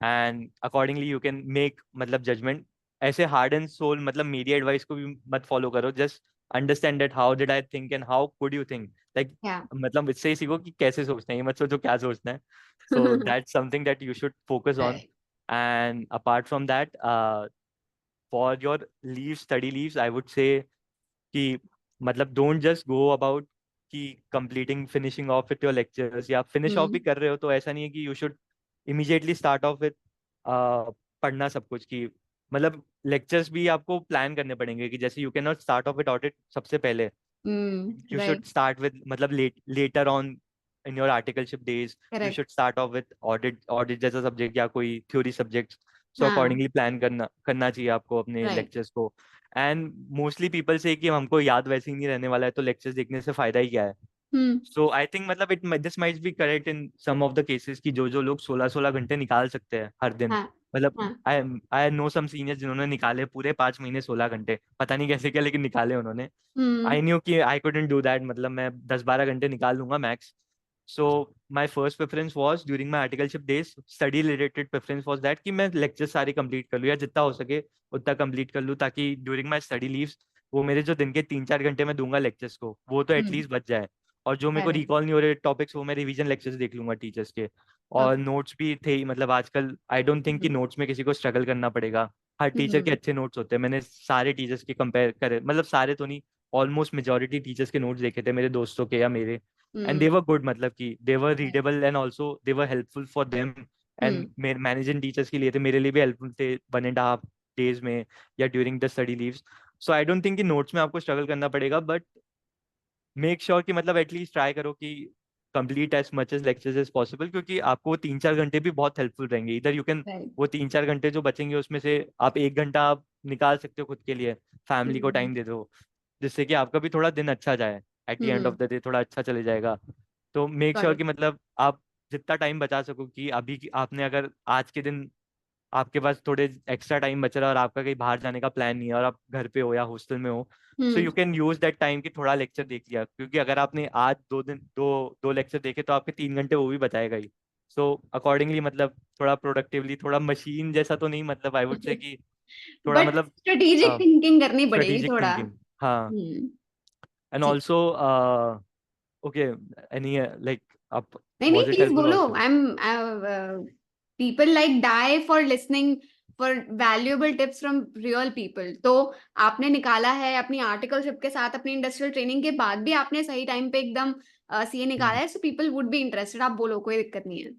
and accordingly you can make मतलब जजमेंट। ऐसे हार्ड एंड सोल मतलब मेरी एडवाइस को भी मत फॉलो करो, just understand that how did I think and how could you think, like या। मतलब इससे ही सीखो कि कैसे सोचना है, ये मत सोचो क्या सोचना है। So that's something that you should focus on. Right. And apart from that for your leave study leaves I would say कि मतलब डोंट जस्ट गो अबाउट कि completing finishing of with your lectures, या finish off भी हम्म। कर रहे हो तो ऐसा नहीं है कि you should immediately start off with पढ़ना सब कुछ की, मतलब लेक्चर्स भी आपको प्लान करने पड़ेंगे कि जैसे you can not start off with audit सबसे पहले, you should right. start with मतलब later on in your articleship days you correct. should start off with audit जैसा सब्जेक्ट या कोई थ्योरी सब्जेक्ट्स। सो हाँ। अकॉर्डिंगली प्लान करना करना चाहिए आपको अपने राइट। लेक्चर्स को। एंड मोस्टली पीपल से कि हमको याद वैसे ही नहीं रहने वाला है तो लेक्चर्स देखने से फायदा ही क्या है। हम्म। सो आई थिंक मतलब it this might be correct in some of the cases कि जो जो लोग 16-16 घंटे निकाल सकते हैं हर दिन, हाँ। मतलब हाँ। आई आई नो सम सीनियर्स जिन्होंने निकाले पूरे 5 महीने 16 घंटे, पता नहीं कैसे क्या लेकिन निकाले उन्होंने। हम्म। आई न्यू कि आई कुडंट डू दैट, मतलब मैं 10-12 घंटे निकाल लूंगा max. So my first preference was during my articleship days, study related preference was that कि मैं लेक्चर सारे कंप्लीट कर लूँ या जितना हो सके उतना कंप्लीट कर लूँ, ताकि ड्यूरिंग माई स्टडी लीव्स वो मेरे जो दिन के 3-4 घंटे मैं दूंगा लेक्चर्स को वो तो हम्म। एटलीस्ट बच जाए। और जो मेरे को करेक्ट। रिकॉल नहीं हो रहे टॉपिक्स वो मैं रिवीजन लेक्चर्स देख लूंगा टीचर्स के। और परफेक्ट। नोट्स भी थे ही, मतलब आजकल आई डोंट थिंक कि नोट्स में किसी को स्ट्रगल करना पड़ेगा। हर टीचर के हम्म। अच्छे नोट्स होते हैं, मैंने सारे टीचर्स के कंपेयर करे, मतलब सारे तो नहीं, ऑलमोस्ट मेजोरिटी टीचर्स के नोट्स देखे थे मेरे दोस्तों के या मेरे, and they hmm. Were good, मतलब कि they were readable and also they were helpful for them. Hmm. And मेरे मैनेजिंग टीचर्स के लिए थे, मेरे लिए भी हेल्पफुल थे 1.5 days में या during the study leaves. So I don't think कि नोट्स में आपको स्ट्रगल करना पड़ेगा, बट मेक श्योर कि मतलब एटलीस्ट ट्राई करो कि complete as much as lectures as possible, क्योंकि आपको वो 3-4 घंटे भी बहुत हेल्पफुल रहेंगे। इधर यू कैन राइट। वो 3-4 घंटे जो बचेंगे उसमें से आप 1 घंटा आप निकाल सकते हो खुद के लिए, फैमिली को हम्म। टाइम दे दो, जिससे कि आपका भी थोड़ा दिन अच्छा जाए, at the end of hmm. The day थोड़ा अच्छा चले जाएगा। तो मेक गॉट श्योर इट। कि मतलब आप जितना टाइम बचा सको कि अभी आपने अगर आज के दिन आपके पास थोड़े एक्स्ट्रा टाइम बच रहा है और आपका कहीं बाहर जाने का प्लान नहीं है और आप घर पे हो या हॉस्टल में हो, so hmm. You can use that time कि थोड़ा लेक्चर देख लिया, क्योंकि अगर आपने आज 2 दिन दो लेक्चर देखे तो आपके 3 घंटे वो भी बचाएगा ही। सो अकॉर्डिंगली मतलब थोड़ा प्रोडक्टिवली, थोड़ा मशीन जैसा तो नहीं, मतलब आई वुड से कि थोड़ा बट मतलब स्ट्रेटेजिक थिंकिंग करनी पड़ेगी स्ट्रेटेजिक थोड़ा। थिंकिंग। हाँ। हम्म। एंड ठीक। ऑल्सो ओके एनी लाइक आप नहीं नहीं, वाज इट प्लीज हेल्पफुल बोलो। Also? I am, people like die for listening for valuable tips from real people. तो आपने निकाला है अपनी आर्टिकलशिप के साथ, अपनी इंडस्ट्रियल ट्रेनिंग के बाद भी आपने सही टाइम पे एकदम सीए निकाला है, so people would be interested. आप बोलो, कोई दिक्कत नहीं है।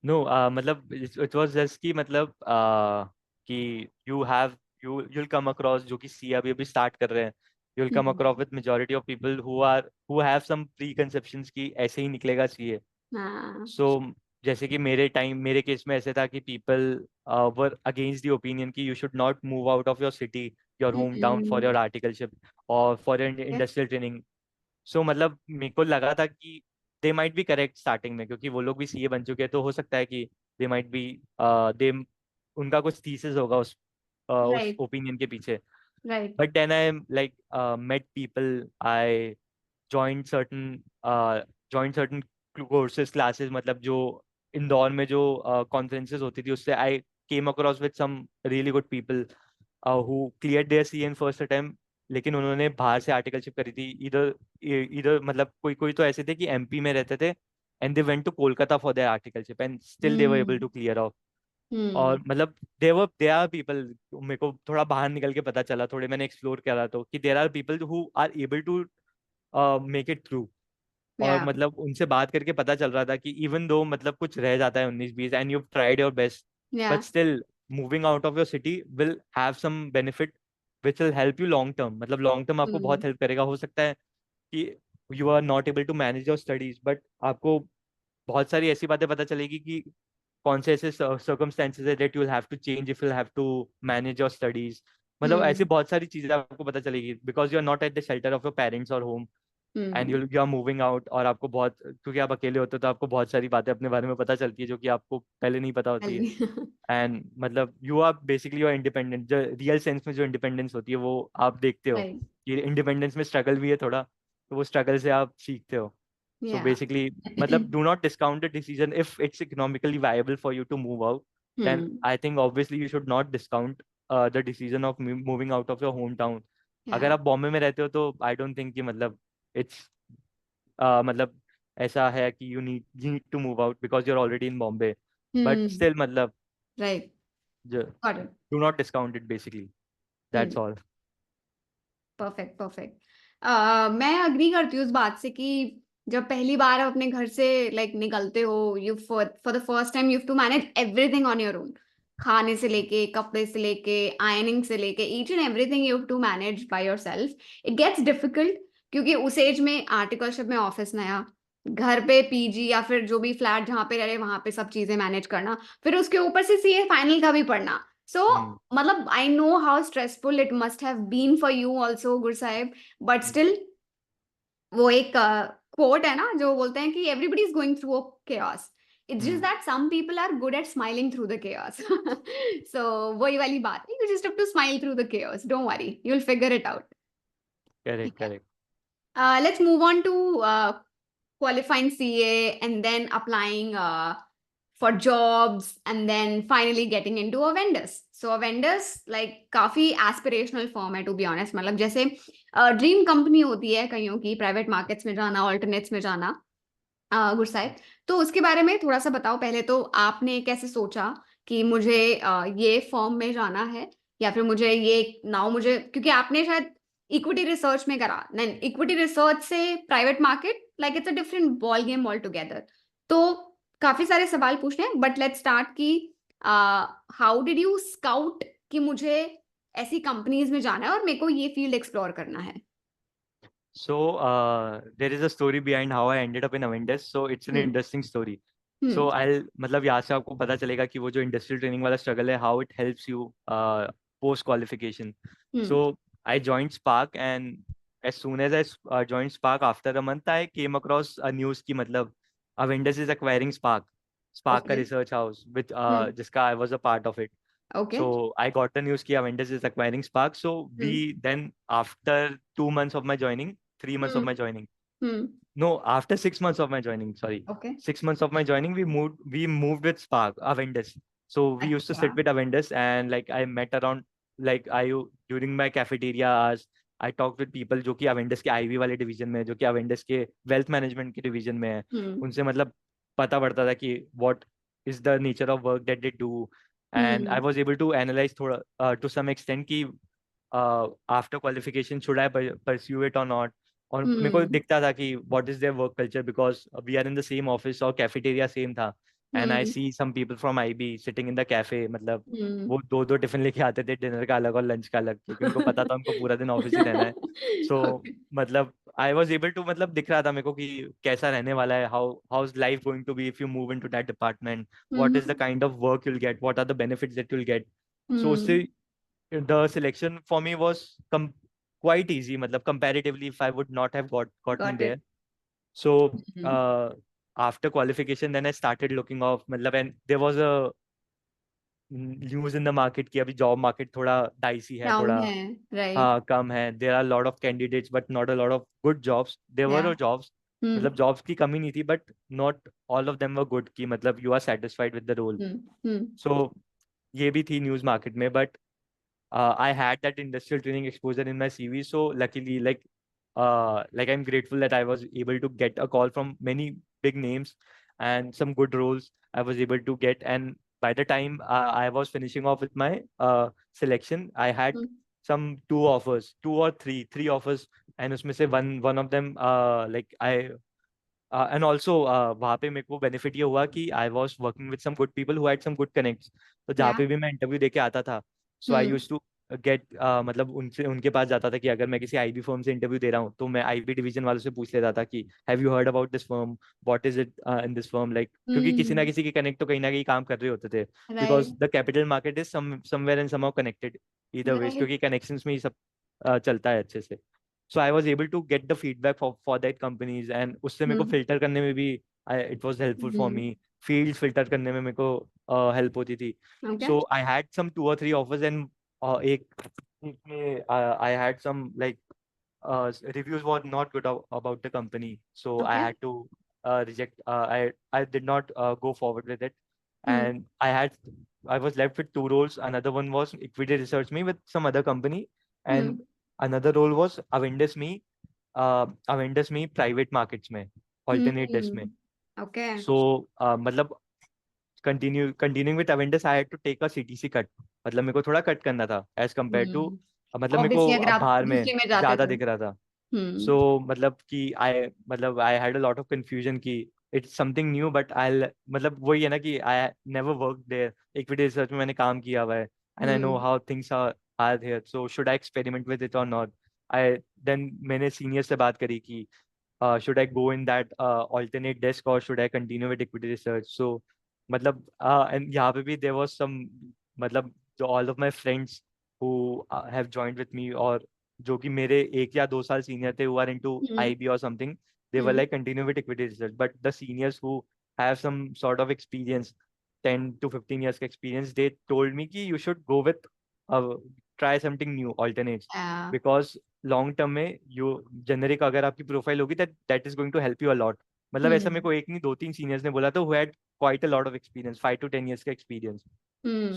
नो मतलब इट वाज जस्ट कि मतलब कि you have you'll come across जो कि सी अभी स्टार्ट कर रहे हैं, you'll come hmm. across with majority of people who are who have some preconceptions कि ऐसे ही निकलेगा सीए, हाँ. सो जैसे कि मेरे केस में ऐसे था कि people were against the opinion कि you should not move out of your city, your home town for your articleship और for your Okay. Industrial training. So मतलब मेरे को लगा था कि they might be correct starting में, क्योंकि वो लोग भी सीए बन चुके हैं, तो हो सकता है कि दे माइट बी दे उनका कुछ थीसिस होगा उस Right. ओपिनियन के पीछे. Right. But then I like met people, I joined certain joined certain courses classes, मतलब जो इंदौर में जो कॉन्फ्रेंसेस होती थी उससे I came across with some really good people who clear their C in first attempt. लेकिन उन्होंने बाहर से आर्टिकलशिप करी थी. इधर इधर मतलब कोई कोई तो ऐसे थे कि एमपी में रहते थे and they went to Kolkata for their articleship and still they were able Hmm. To clear off. Hmm. और मतलब दे आर पीपल, मेरे को थोड़ा बाहर निकल के पता चला, थोड़े मैंने एक्सप्लोर करा तो कि there are people who are able to make it through. और Yeah. मतलब उनसे बात करके पता चल रहा था कि इवन दो मतलब कुछ रह जाता है 19-20 and you tried your best, but Yeah. Still moving out of your city will have some benefit which will help you long term. मतलब लॉन्ग टर्म आपको Hmm. बहुत हेल्प करेगा. हो सकता है कि you are not able to manage your studies, but आपको बहुत सारी ऐसी बातें पता चलेगी कि कौन से ऐसे सर्कमस्टेंसेस है that you will have to change if you have to manage your studies. मतलब ऐसी Hmm. बहुत सारी चीजें आपको पता चलेगी because you are not at the shelter of your parents और home and Hmm. You are moving out. और आपको बहुत, क्योंकि आप अकेले होते हो तो आपको बहुत सारी बातें अपने बारे में पता चलती है जो कि आपको पहले नहीं पता होती है. Well, एंड मतलब you are basically your independent. जो रियल सेंस में जो इंडिपेंडेंस होती है वो आप देखते हो right. कि इंडिपेंडेंस में स्ट्रगल भी है थोड़ा, तो वो स्ट्रगल से आप सीखते हो. So Yeah. बेसिकली मतलब do not discount the decision if it's economically viable for you to move out. Then Hmm. I think obviously you should not discount the decision of moving out of your home town. अगर Yeah. आप बॉम्बे में रहते हो तो आई don't think कि मतलब it's मतलब ऐसा है कि you need to move out because you are already in Bombay. But Hmm. Still मतलब Right. Got it. Do not discount it basically. That's Hmm. All. Perfect perfect. मैं अग्री करती हूँ उस बात से कि जब पहली बार आप अपने घर से लाइक निकलते हो, you for for the first time you have to manage everything on your own. खाने से लेके, कपड़े से लेके, आयरनिंग से लेके, each and everything you have to manage by yourself. It gets difficult क्योंकि उस एज में आर्टिकलशिप में ऑफिस नया, घर पे पीजी या फिर जो भी फ्लैट जहाँ पे रह रहे वहां पे सब चीजें मैनेज करना, फिर उसके ऊपर से सीए फाइनल का भी पढ़ना. So, मतलब I know how stressful it must have been for you also, Gursaib. But still, वो एक quote है ना जो बोलते हैं कि everybody is going through a chaos. It's just that some people are good at smiling through the chaos. So वही वाली बात है. You just have to smile through the chaos. Don't worry, you'll figure it out. Correct ठीक है. Correct. Let's move on to qualifying CA and then applying for jobs and then finally getting into a vendors. So a vendors like काफी aspirational firm है to be honest. मतलब जैसे dream company होती है कईयों की, प्राइवेट मार्केट्स में जाना, ऑल्टरनेट्स में जाना. गुरसाहिब, तो उसके बारे में थोड़ा सा बताओ. पहले तो आपने कैसे सोचा कि मुझे ये फर्म में जाना है, या फिर मुझे ये नाउ मुझे, क्योंकि आपने शायद इक्विटी रिसर्च में करा, नहीं इक्विटी रिसर्च से private market like it's a different ball game all together. तो काफी सारे सवाल पूछने हैं बट लेट्स स्टार्ट कि हाउ डिड यू स्काउट कि मुझे ऐसी कंपनीज में जाना है और मेरे को ये फील्ड एक्सप्लोर करना है. So there is a story behind how I ended up in Aventus. So it's an hmm. interesting story. So hmm. I'll मतलब यहाँ से आपको पता चलेगा कि वो जो इंडस्ट्रियल ट्रेनिंग वाला स्ट्रगल है, how it helps you post qualification. Hmm. So I joined Spark and as soon as I joined Spark after a month I came across a news कि मतलब Aventus is acquiring Spark. Spark का okay. research house with हम्म. जिसका I was a part of it. Okay. So I got the news कि Aventus is acquiring Spark. So hmm. we then after 2 months of my joining, 3 months of hmm. my joining. Hmm. No, after 6 months of my joining, sorry. Okay. 6 months of my joining, we moved with Spark, Aventus. So we used to अच्छा. sit with Aventus and like I met around like I during my cafeteria hours, I talked with people जो कि Aventus के ivy वाले division में है, जो कि Aventus के वेल्थ मैनेजमेंट के डिवीजन में है. हम्म. उनसे मतलब पता पड़ता था कि what is the nature of work that they do. And I hmm. was able to analyze थोड़ा to some extent कि after qualification should I pursue it or not. और मेरे को हम्म. दिखता था कि what is their work culture because we are in the same office और cafeteria same था. And I hmm. See some people from IB sitting in the cafe. मतलब hmm. वो दो दो टिफिन लेके आते थे, डिनर का अलग और लंच का अलग, क्योंकि उनको पता था उनको पूरा दिन ऑफिस ही रहना है. So okay. मतलब आई वॉज एबल टू, मतलब दिख रहा था मेरे को कि कैसा रहने वाला है, how is life going to be if you move into that department, what is the hmm kind of work you'll get, what are the benefits that you'll get. So hmm उससे the selection for me was quite easy, matlab comparatively, if I would not have gotten got there. It. So uh, after qualification then I started looking off, matlab, and there was a news in the market कि अभी job market थोड़ा dicey है, down थोड़ा है. Right. हाँ कम है. There are a lot of candidates but not a lot of good jobs. There were या. jobs, मतलब jobs की कमी नहीं थी, but not all of them were good कि मतलब you are satisfied with the role. Hmm. So ये भी थी news market में, but I had that industrial training exposure in my CV. So luckily, like I'm grateful that I was able to get a call from many big names and some good roles I was able to get. And by the time I was finishing off with my selection, I had some two offers, two or three offers, and उसमें से one of them like I and also वहाँ पे मेरे को benefit ये हुआ कि I was working with some good people who had some good connects. तो जहाँ या. पे भी मैं इंटरव्यू देके आता था, सो आई यूज टू गेट, मतलब उनसे उनके पास जाता था कि अगर मैं किसी आईबी फर्म से इंटरव्यू दे रहा हूँ तो मैं आईबी डिवीजन वालों से पूछ लेता था कि have you heard about this firm, what is it in this firm, like क्योंकि किसी ना किसी के कनेक्ट तो कहीं ना कहीं काम कर रहे होते थे, because right. The capital market is somewhere and somehow connected either ways, right. क्योंकि कनेक्शंस में ही सब चलता है अच्छे से. So I was able to get the feedback for that companies, and उससे मेरे को filter करने में भी it was helpful for me. Fields filter करने में मेरे को help होती थी. Okay. So I had some 2 or 3 offers, and एक में I had some like reviews were not good about the company, so I okay. had to reject. I did not go forward with it, and I was left with 2 roles. Another one was equity research me with some other company, and another role was Avendus me private markets में, alternate desk में. Okay. So मतलब continuing with Avendus, I had to take a CTC cut. मतलब मेरे को थोड़ा cut करना था as compared to, मतलब मेरे को ऑब्वियसली अगर अब आप बाहर में दूसरे में जाते ज्यादा तो. दिख रहा था. हम्म. So मतलब कि I had a lot of confusion कि it's something new, but मतलब वही है ना कि I never worked there. Equity research में मैंने काम किया हुआ है, and I know how things are here. So should I experiment with it or not? Then मैंने senior से बात करी कि should I go in that alternate desk or should I continue with equity research? So मतलब and यहाँ पे भी there was some, मतलब all of my friends who have joined with me, और जो कि मेरे 1 या 2 साल सीनियर थे, who are into IB or something, they were like continue with equity research. But the seniors who have some sort of experience, 10 to 15 years experience, they told me कि you should go with try something new, alternates, because long term में you generic अगर आपकी profile होगी that is going to help you a lot. मतलब ऐसा मेरे को एक नहीं 2-3 सीनियर्स ने बोला था, who had quite a lot of experience, 5 to 10 years का एक्सपीरियंस.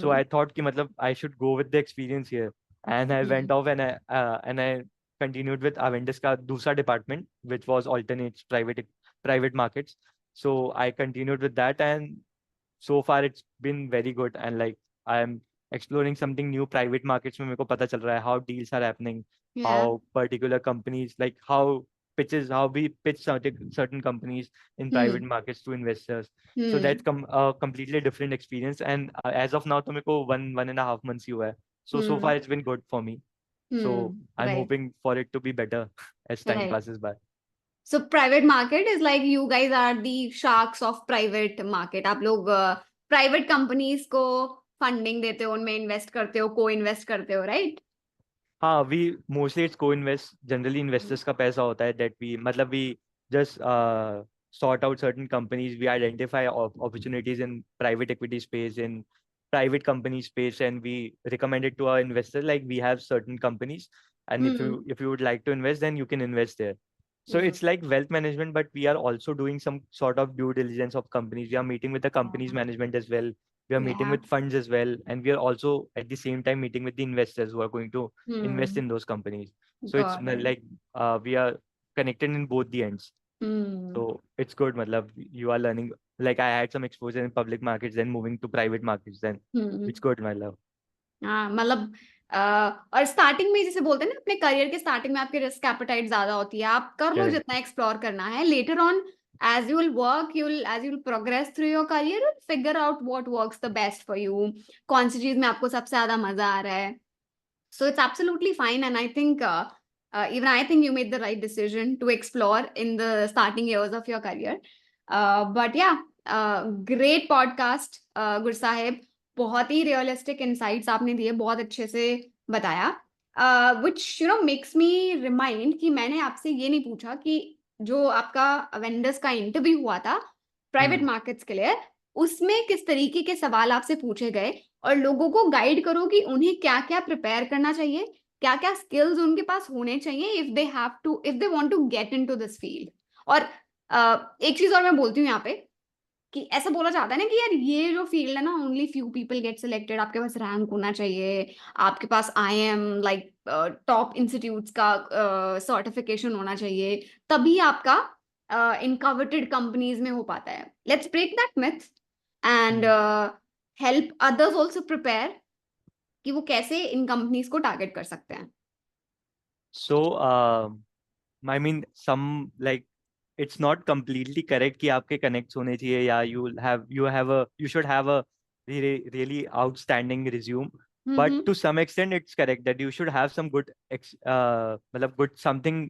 सो आई थॉट कि मतलब I should go with the experience here, and I went off and I continued with Avendus का दूसरा department which was alternates private markets. So I continued with that, and so far it's been very good, and like I am exploring something new. Private markets में मेरे को पता चल रहा है how deals are happening, how particular companies, like how we pitch certain companies in private markets to investors. So that's a completely different experience, and as of now तो मेरे को 1.5 months ही हुआ है. So far it's been good for me. So I'm right. hoping for it to be better as time right. passes by. So private market is like you guys are the sharks of private market. आप लोग private companies को funding देते हो, उनमें invest करते हो, co-invest करते हो, right? हाँ, वी मोस्टली इट्स को इन्वेस्ट, जनरली इन्वेस्टर्स का पैसा होता है दैट वी, मतलब we just sort out certain companies, we identify opportunities in private equity space, in private company space, and we recommend it to our investor, like we have certain companies, and if you would like to invest, then you can invest there. So it's like wealth management, but we are also doing some sort of due diligence of companies. We are meeting with the company's management as well. We are meeting Yeah. with funds as well, and we are also at the same time meeting with the investors who are going to invest in those companies. So it's Got it. like we are connected in both the ends. Hmm. So it's good. Matlab, you are learning. Like I had some exposure in public markets, then moving to private markets. Then it's good, my love. हाँ, मतलब और starting में जैसे बोलते हैं ना, अपने career के स्टार्टिंग में आपकी रिस्क एपेटाइट ज्यादा होती है, आप कर लो Correct. जितना एक्सप्लोर करना है. Later on as you will work, as you will progress through your career, you'll figure out what works the best for you, कौन सी चीज में आपको सबसे ज्यादा मजा आ रहा है. So it's absolutely fine, and I think Even I think you made the right decision to explore in the starting years of your career. But yeah, great podcast, गुर साहिब. बहुत ही रियलिस्टिक इनसाइट्स आपने दिए, बहुत अच्छे से बताया. Which makes me remind कि मैंने आपसे ये नहीं पूछा कि जो आपका वेंडर्स का इंटरव्यू हुआ था प्राइवेट मार्केट्स के लिए, उसमें किस तरीके के सवाल आपसे पूछे गए, और लोगों को गाइड करो कि उन्हें क्या क्या प्रिपेयर करना चाहिए, क्या क्या स्किल्स उनके पास होने चाहिए if they want to get into this field. और एक चीज और मैं बोलती हूँ यहाँ पे कि ऐसा बोला जाता है ना कि यार ये जो फील्ड है ना, only few people get selected. आपके पास रैंक होना चाहिए, आपके पास IIM लाइक टॉप इंस्टीट्यूट्स का सर्टिफिकेशन होना चाहिए, तभी आपका इन कवेटेड कंपनीज में हो पाता है. Let's break that myth and help others also prepare कि वो कैसे इन कंपनीज को टारगेट कर सकते हैं. So, I mean, some like it's not completely correct कि आपके connects होने चाहिए या you should have a really outstanding resume. But to some extent, it's correct that you should have some मतलब good something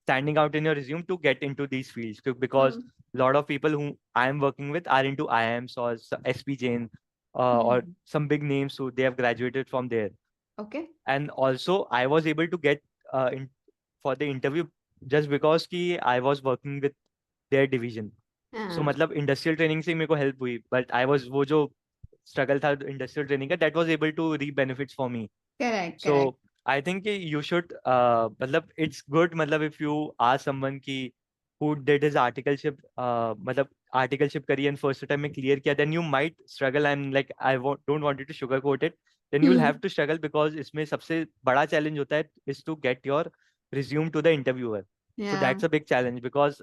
standing out in your resume to get into these fields because a lot of people who I am working with are into IIMs or SP Jain or some big names who they have graduated from there. Okay. And also I was able to get in for the interview just because कि I was working with their division. So मतलब industrial training से मेरे को help हुई, but I was वो जो struggle था industrial training का, that was able to reap benefits for me. Correct. So Correct. I think कि you should मतलब it's good मतलब if you ask someone कि who did his articleship मतलब articleship करी and first time में clear किया, then you might struggle and like don't want you to sugarcoat it, then you'll have to struggle because इसमें सबसे बड़ा challenge होता है is to get your resume to the interviewer. So Yeah. that's a big challenge because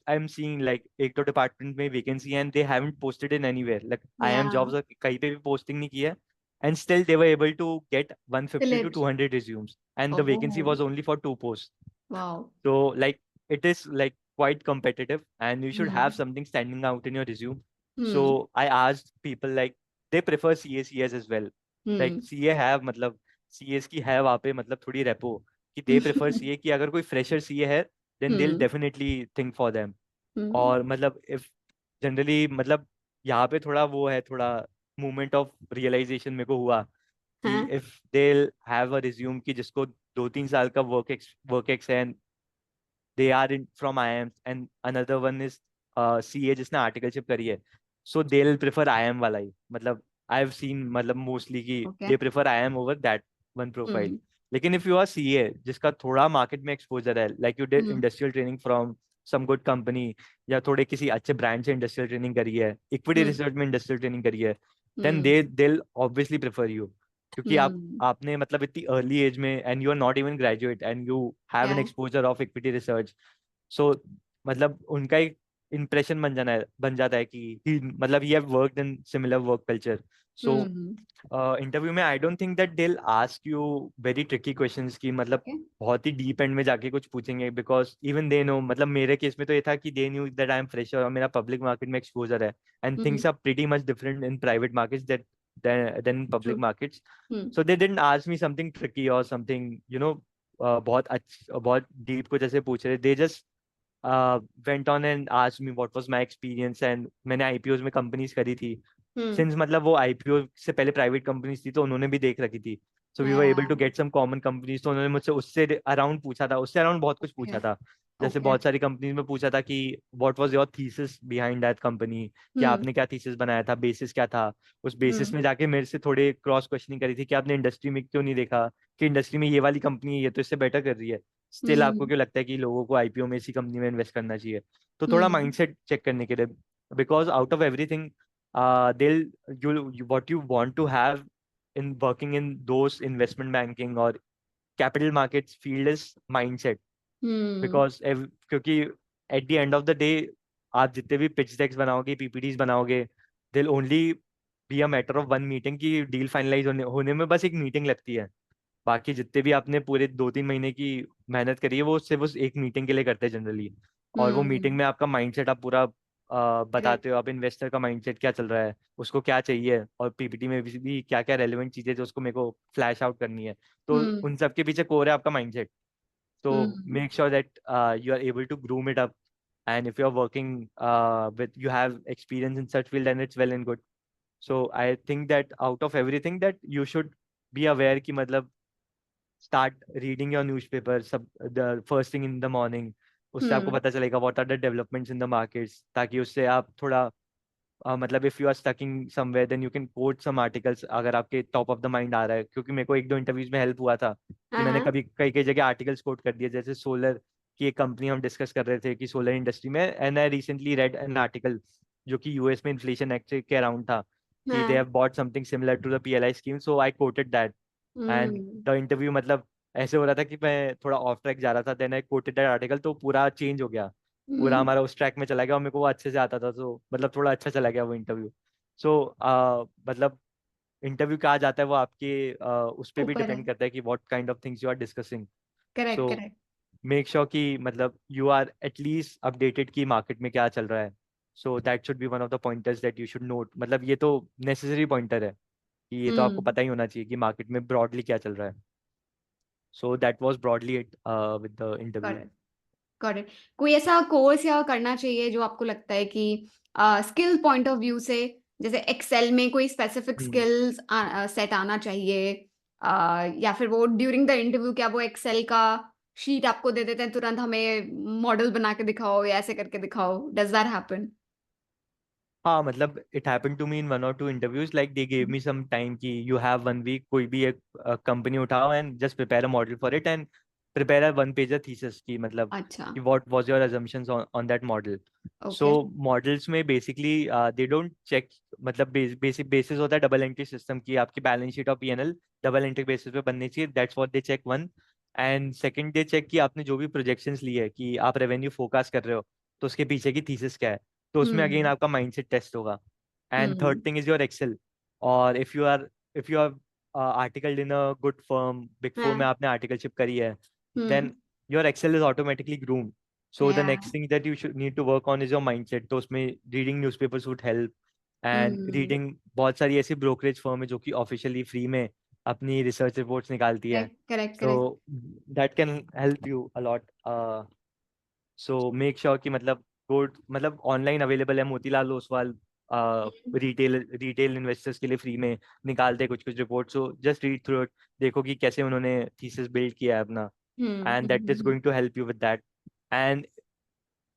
I'm seeing like एक तो department में vacancy and they haven't posted it anywhere. Like IIM Yeah. jobs और कहीं पे भी posting नहीं की है, and still they were able to get 150 to Select. 200 resumes, and the vacancy Oh. was only for 2 posts. Wow. So like it is like quite competitive, and you should have something standing out in your resume. So I asked people like they prefer CAs as well. Like CA have मतलब CAs की है वहाँ पे मतलब थोड़ी repo कि they prefer CA कि अगर कोई fresher CA है then they'll definitely think for them. और मतलब if generally मतलब यहाँ पे थोड़ा वो है, थोड़ा मूवमेंट ऑफ रियलाइजेशन मेरे को हुआ कि हाँ. If they have a resume कि जिसको 2-3 साल का वर्क एक्स है, they are in from IIM and another one is CA जिसने आर्टिकलशिप करी है, so they'll prefer IIM वाला ही. मतलब I've seen मतलब mostly कि Okay. they prefer IIM over that one profile. लेकिन if you are CA जिसका थोड़ा मार्केट में एक्सपोजर है, like you did industrial training from some good company या थोड़े किसी अच्छे ब्रांड से इंडस्ट्रियल ट्रेनिंग करी है, इक्विटी रिसर्च में इंडस्ट्रियल ट्रेनिंग करी है, then they'll obviously prefer you क्योंकि आपने मतलब इतनी अर्ली एज में and you are not even graduate and you have an Yeah. Exposure of equity research. So मतलब उनका एक इम्प्रेशन बन जाता है कि मतलब he have worked in similar work culture. So interview में I don't think that they will ask you very tricky questions की मतलब Okay. बहुत ही डीप एंड में जाके कुछ पूछेंगे बिकॉज इवन दे नो. मतलब मेरे केस में तो ये था कि they knew that I am fresher और मेरा पब्लिक मार्केट में एक्सपोजर है and things are pretty much different in private markets that than in public True. markets. So they didn't ask me something tricky or something, बहुत deep कुछ ऐसे पूछ रहे. They just went on and asked me what was my experience and मैंने IPOs में companies करी थी. Since मतलब वो IPO से पहले private companies थी तो उन्होंने भी देख रखी थी. So we were able to get some common companies. तो उन्होंने मुझसे उससे अराउंड पूछा था, उससे अराउंड बहुत कुछ पूछा था. जैसे बहुत सारी कंपनीज में पूछा था कि what was your thesis behind that company, कि आपने क्या थीसिस बनाया था, बेसिस क्या था. उस बेसिस में जाके मेरे से थोड़े क्रॉस क्वेश्चनिंग करी थी कि आपने इंडस्ट्री में क्यों नहीं देखा कि इंडस्ट्री में ये वाली कंपनी ये तो इससे बेटर कर रही है, स्टिल आपको क्यों लगता है कि लोगों को IPO में इसी कंपनी में इन्वेस्ट करना चाहिए. तो थोड़ा माइंडसेट चेक करने के लिए because out of everything they'll what you want to have in working in those investment banking or capital markets field is mindset. Because क्योंकि at the end of the day आप जितने भी pitch डेक्स बनाओगे, PPTs बनाओगे, they'll only be a matter of one meeting की deal finalise होने में बस एक मीटिंग लगती है. बाकी जितने भी आपने पूरे 2-3 महीने की मेहनत करी है वो सिर्फ उस एक मीटिंग के लिए करते हैं जनरली. और वो मीटिंग में आपका माइंडसेट आप पूरा बताते हो, आप इन्वेस्टर का माइंडसेट क्या चल रहा है, उसको क्या चाहिए, और PPT में भी क्या क्या रेलेवेंट चीजें जो उसको मेरे को फ्लैश आउट करनी है. तो उन सब के पीछे कोर है आपका mindset. So Hmm. make sure that you are able to groom it up. And if you're working with, you have experience in such field, then it's well and good. So I think that out of everything, that you should be aware कि मतलब start reading your newspaper सब the first thing in the morning. उससे आपको Hmm. पता चलेगा what are the developments in the markets, ताकि उससे आप थोड़ा मतलब if you are stuck in somewhere, then you can quote some articles अगर आपके top of the mind आ रहा है, क्योंकि मेरे को एक दो इंटरव्यूज में हेल्प हुआ था कि मैंने Uh-huh. कभी कई कई जगह आर्टिकल्स कोट कर दिए, जैसे सोलर की एक कंपनी हम डिस्कस कर रहे थे कि सोलर इंडस्ट्री में, and I recently red an article जो कि यूएस में इन्फ्लेशन एक्ट के अराउंड था कि दे हाँ. Have bought something similar to the PLI scheme, so I quoted that. And Hmm. The interview मतलब ऐसे हो रहा था कि मैं थोड़ा ऑफ ट्रैक जा रहा था, then I quoted that article, तो पूरा चेंज हो गया, पूरा Hmm. हमारा उस ट्रैक में चला गया और मेरे को वो अच्छे से आता था, तो मतलब थोड़ा अच्छा चला गया वो इंटरव्यू। सो मतलब इंटरव्यू कहा जाता है वो आपके उस पे भी ऊपर है. डिपेंड करता है कि what kind of things you are discussing. Correct, so correct. Make sure कि मतलब यू आर एटलीस्ट अपडेटेड कि मार्केट में क्या चल रहा है। So that should be one of the pointers that you should note, मतलब ये तो नेसेसरी पॉइंटर है कि ये तो आपको हम्म. पता ही होना चाहिए कि मार्केट में ब्रॉडली क्या चल रहा है। So that was broadly it with the interview. Correct, correct. कोई ऐसा कोर्स या करना चाहिए जो आपको लगता है कि स्किल पॉइंट ऑफ व्यू से, जैसे एक्सेल में कोई स्पेसिफिक स्किल्स सेट आना चाहिए, या फिर वो ड्यूरिंग द इंटरव्यू क्या वो एक्सेल का शीट आपको दे देते हैं तुरंत, हमें मॉडल बना के दिखाओ या ऐसे करके दिखाओ, डज दैट हैपन? हाँ मतलब it happened to me in one और two interviews, like they gave me some time कि यू हैव 1 वीक, कोई भी एक कंपनी उठाओ and just prepare a model for it and prepare a 1 pager thesis की मतलब अच्छा. कि what was your assumptions on that model. So okay. Models में बेसिकली दे डोंट चेक, मतलब बेसिक बेसिस होता है डबल एंट्री सिस्टम की, आपकी बैलेंस शीट और पीएनएल डबल एंट्री बेसिस पे बननी चाहिए, that's what they check one. And second they check कि आपने जो भी प्रोजेक्शंस ली है कि आप रेवेन्यू फोरकास्ट कर रहे हो, तो उसके पीछे की थीसिस क्या है, तो उसमें अगेन हम्म. आपका माइंडसेट टेस्ट होगा। And hmm. Third thing is your Excel. और if you are articled in a good firm, big four में हाँ. आपने आर्टिकलशिप करी है, hmm. Then your Excel is automatically groomed. So the या. next thing that you should need to work on is your mindset. तो उसमें reading newspapers would help, and hmm. reading बहुत सारी ऐसी brokerage firm है जो कि officially free में अपनी research reports निकालती है, correct, correct, so correct. that can help you a lot. So make sure कि मतलब good, मतलब online available है, मोतीलाल ओसवाल रिटेल इन्वेस्टर्स के लिए फ्री में निकालते हैं कुछ कुछ report, so just read through it, देखो कि कैसे उन्होंने थीसिस बिल्ड किया है अपना, hmm. And that is going to help you with that. And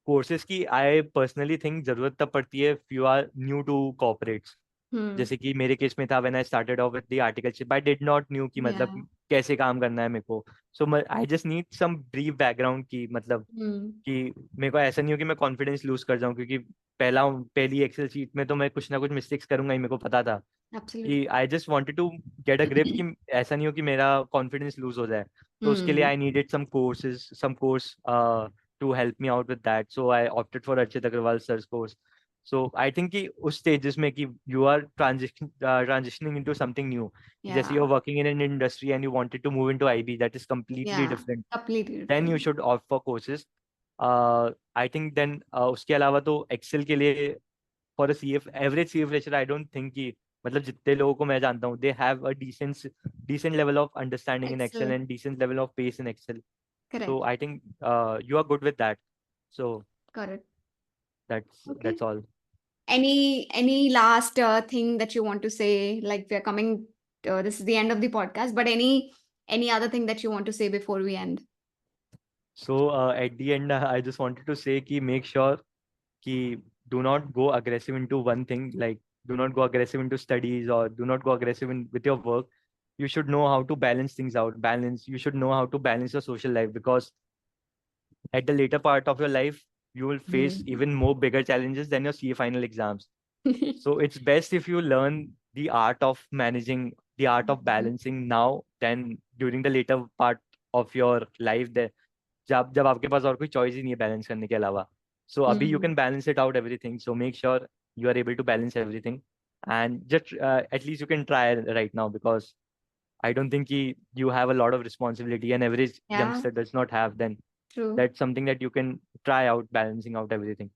courses की आई पर्सनली थिंक जरूरत तब पड़ती है if you are new to corporates, hmm. जैसे कि मेरे केस में था, when I started off with the articleship I did not knew कि या. मतलब कैसे काम करना है मेरे को। So I just need some brief background की मतलब हम्म. कि मेरे को ऐसा नहीं हो कि मैं कॉन्फिडेंस लूज कर जाऊं, क्योंकि पहली एक्सेल शीट में तो मैं कुछ ना कुछ मिस्टेक्स करूंगा ही, मेरे को पता था एब्सोल्युटली. कि I just wanted to get a grip कि ऐसा नहीं हो कि मेरा कॉन्फिडेंस लूज हो जाए। तो उसके लिए hmm. I needed some course to help me out with that, so I opted for Archit Agrawal sir's course. So I think कि उस स्टेजेस में कि you are transitioning into something new, जैसे या. You are working in an industry and you wanted to move into IB, that is या. Completely different, completely then you different. Should opt for courses. I think then उसके अलावा तो Excel के लिए for a CA average CA fresher I don't think कि मतलब जितने लोगों को मैं जानता हूँ they have a decent level of understanding in Excel Excel. And decent level of pace in Excel. So correct. I think you are good with that, so correct. Okay. that's all. Any last thing that you want to say? Like, we are coming, this is the end of the podcast, but any other thing that you want to say before we end? So at the end I just wanted to say कि make sure कि do not go aggressive into one thing, like do not go aggressive into studies or do not go aggressive with your work. You should know how to balance things out, you should know how to balance your social life, because at the later part of your life you will face Hmm. even more bigger challenges than your CA final exams. So it's best if you learn the art of managing, the art of balancing now than during the later part of your life, that जब जब आपके पास और कोई choice ही नहीं है balance करने के अलावा। सो अभी you Hmm. Can balance it out everything, so make sure you are able to balance everything, and just at least you can try right now, because I don't think कि you have a lot of responsibility, an average Yeah, youngster does not have, then true. that's something that you can try out, balancing out everything.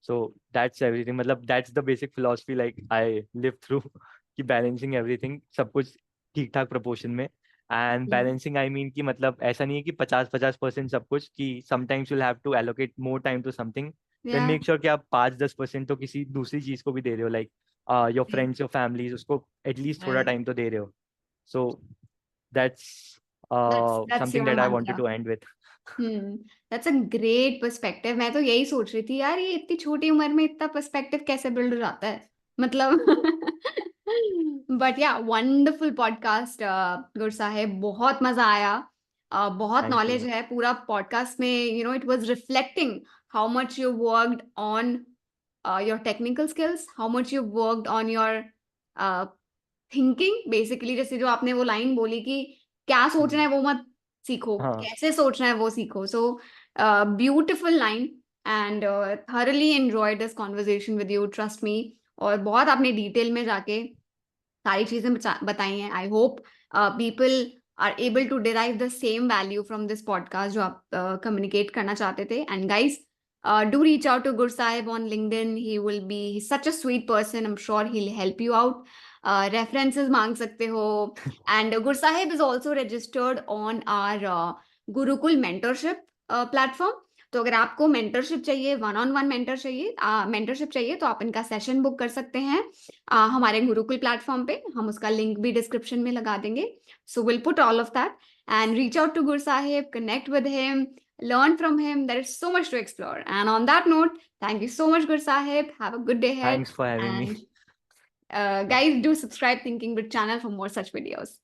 So that's everything, मतलब that's the basic philosophy like I live through कि balancing everything, सब कुछ ठीक ठाक proportion में, and balancing I mean कि मतलब ऐसा नहीं है कि 50-50% सब कुछ, कि sometimes you'll have to allocate more time to something, then Yeah. make sure कि आप 5-10% तो किसी दूसरी चीज को भी दे रहे हो, like your Right. Friends, your families, उसको एटलीस्ट थोड़ा Right. टाइम तो दे रहे हो. So that's That's something your that I wanted mantra. To and with. That's a great perspective. मैं तो यही सोच रही थी यार, ये इतनी छोटी उम्र में इतना पर्सपेक्टिव कैसे बिल्ड हो जाता है, मतलब. बट या, वंडरफुल पॉडकास्ट गुर साहेब, बहुत मजा आया. बहुत थैंक नॉलेज यू. है पूरा पॉडकास्ट में. It was reflecting how much you worked on your technical skills, how much you worked on your thinking. Basically जैसे जो आपने वो लाइन बोली कि क्या सोचना है वो मत सीखो, हाँ. कैसे सोचना है वो सीखो. So beautiful line. And thoroughly enjoyed this conversation with you, trust me. और बहुत आपने डिटेल में जाके सारी चीजें बताई हैं. I hope people are able to derive the same value from this podcast जो आप कम्युनिकेट करना चाहते थे. And guys, do reach out to Gur Sahib on LinkedIn. He's such a sweet person. I'm sure he'll help you out. References मांग सकते हो. And Gur Sahib is also registered on our Gurukul mentorship platform. तो अगर आपको mentorship चाहिए, one on one mentorship चाहिए, तो आप इनका सेशन बुक कर सकते हैं हमारे गुरुकुल प्लेटफॉर्म पे. हम उसका लिंक भी डिस्क्रिप्शन में लगा देंगे. So will put all of that and reach out to Gur Sahib, connect with him, learn from him. There is so much to explore. And on that note, thank you so much, Gur Sahib. Have a good day ahead. Thanks for having me. And guys, do subscribe Thinking Brit channel for more such videos.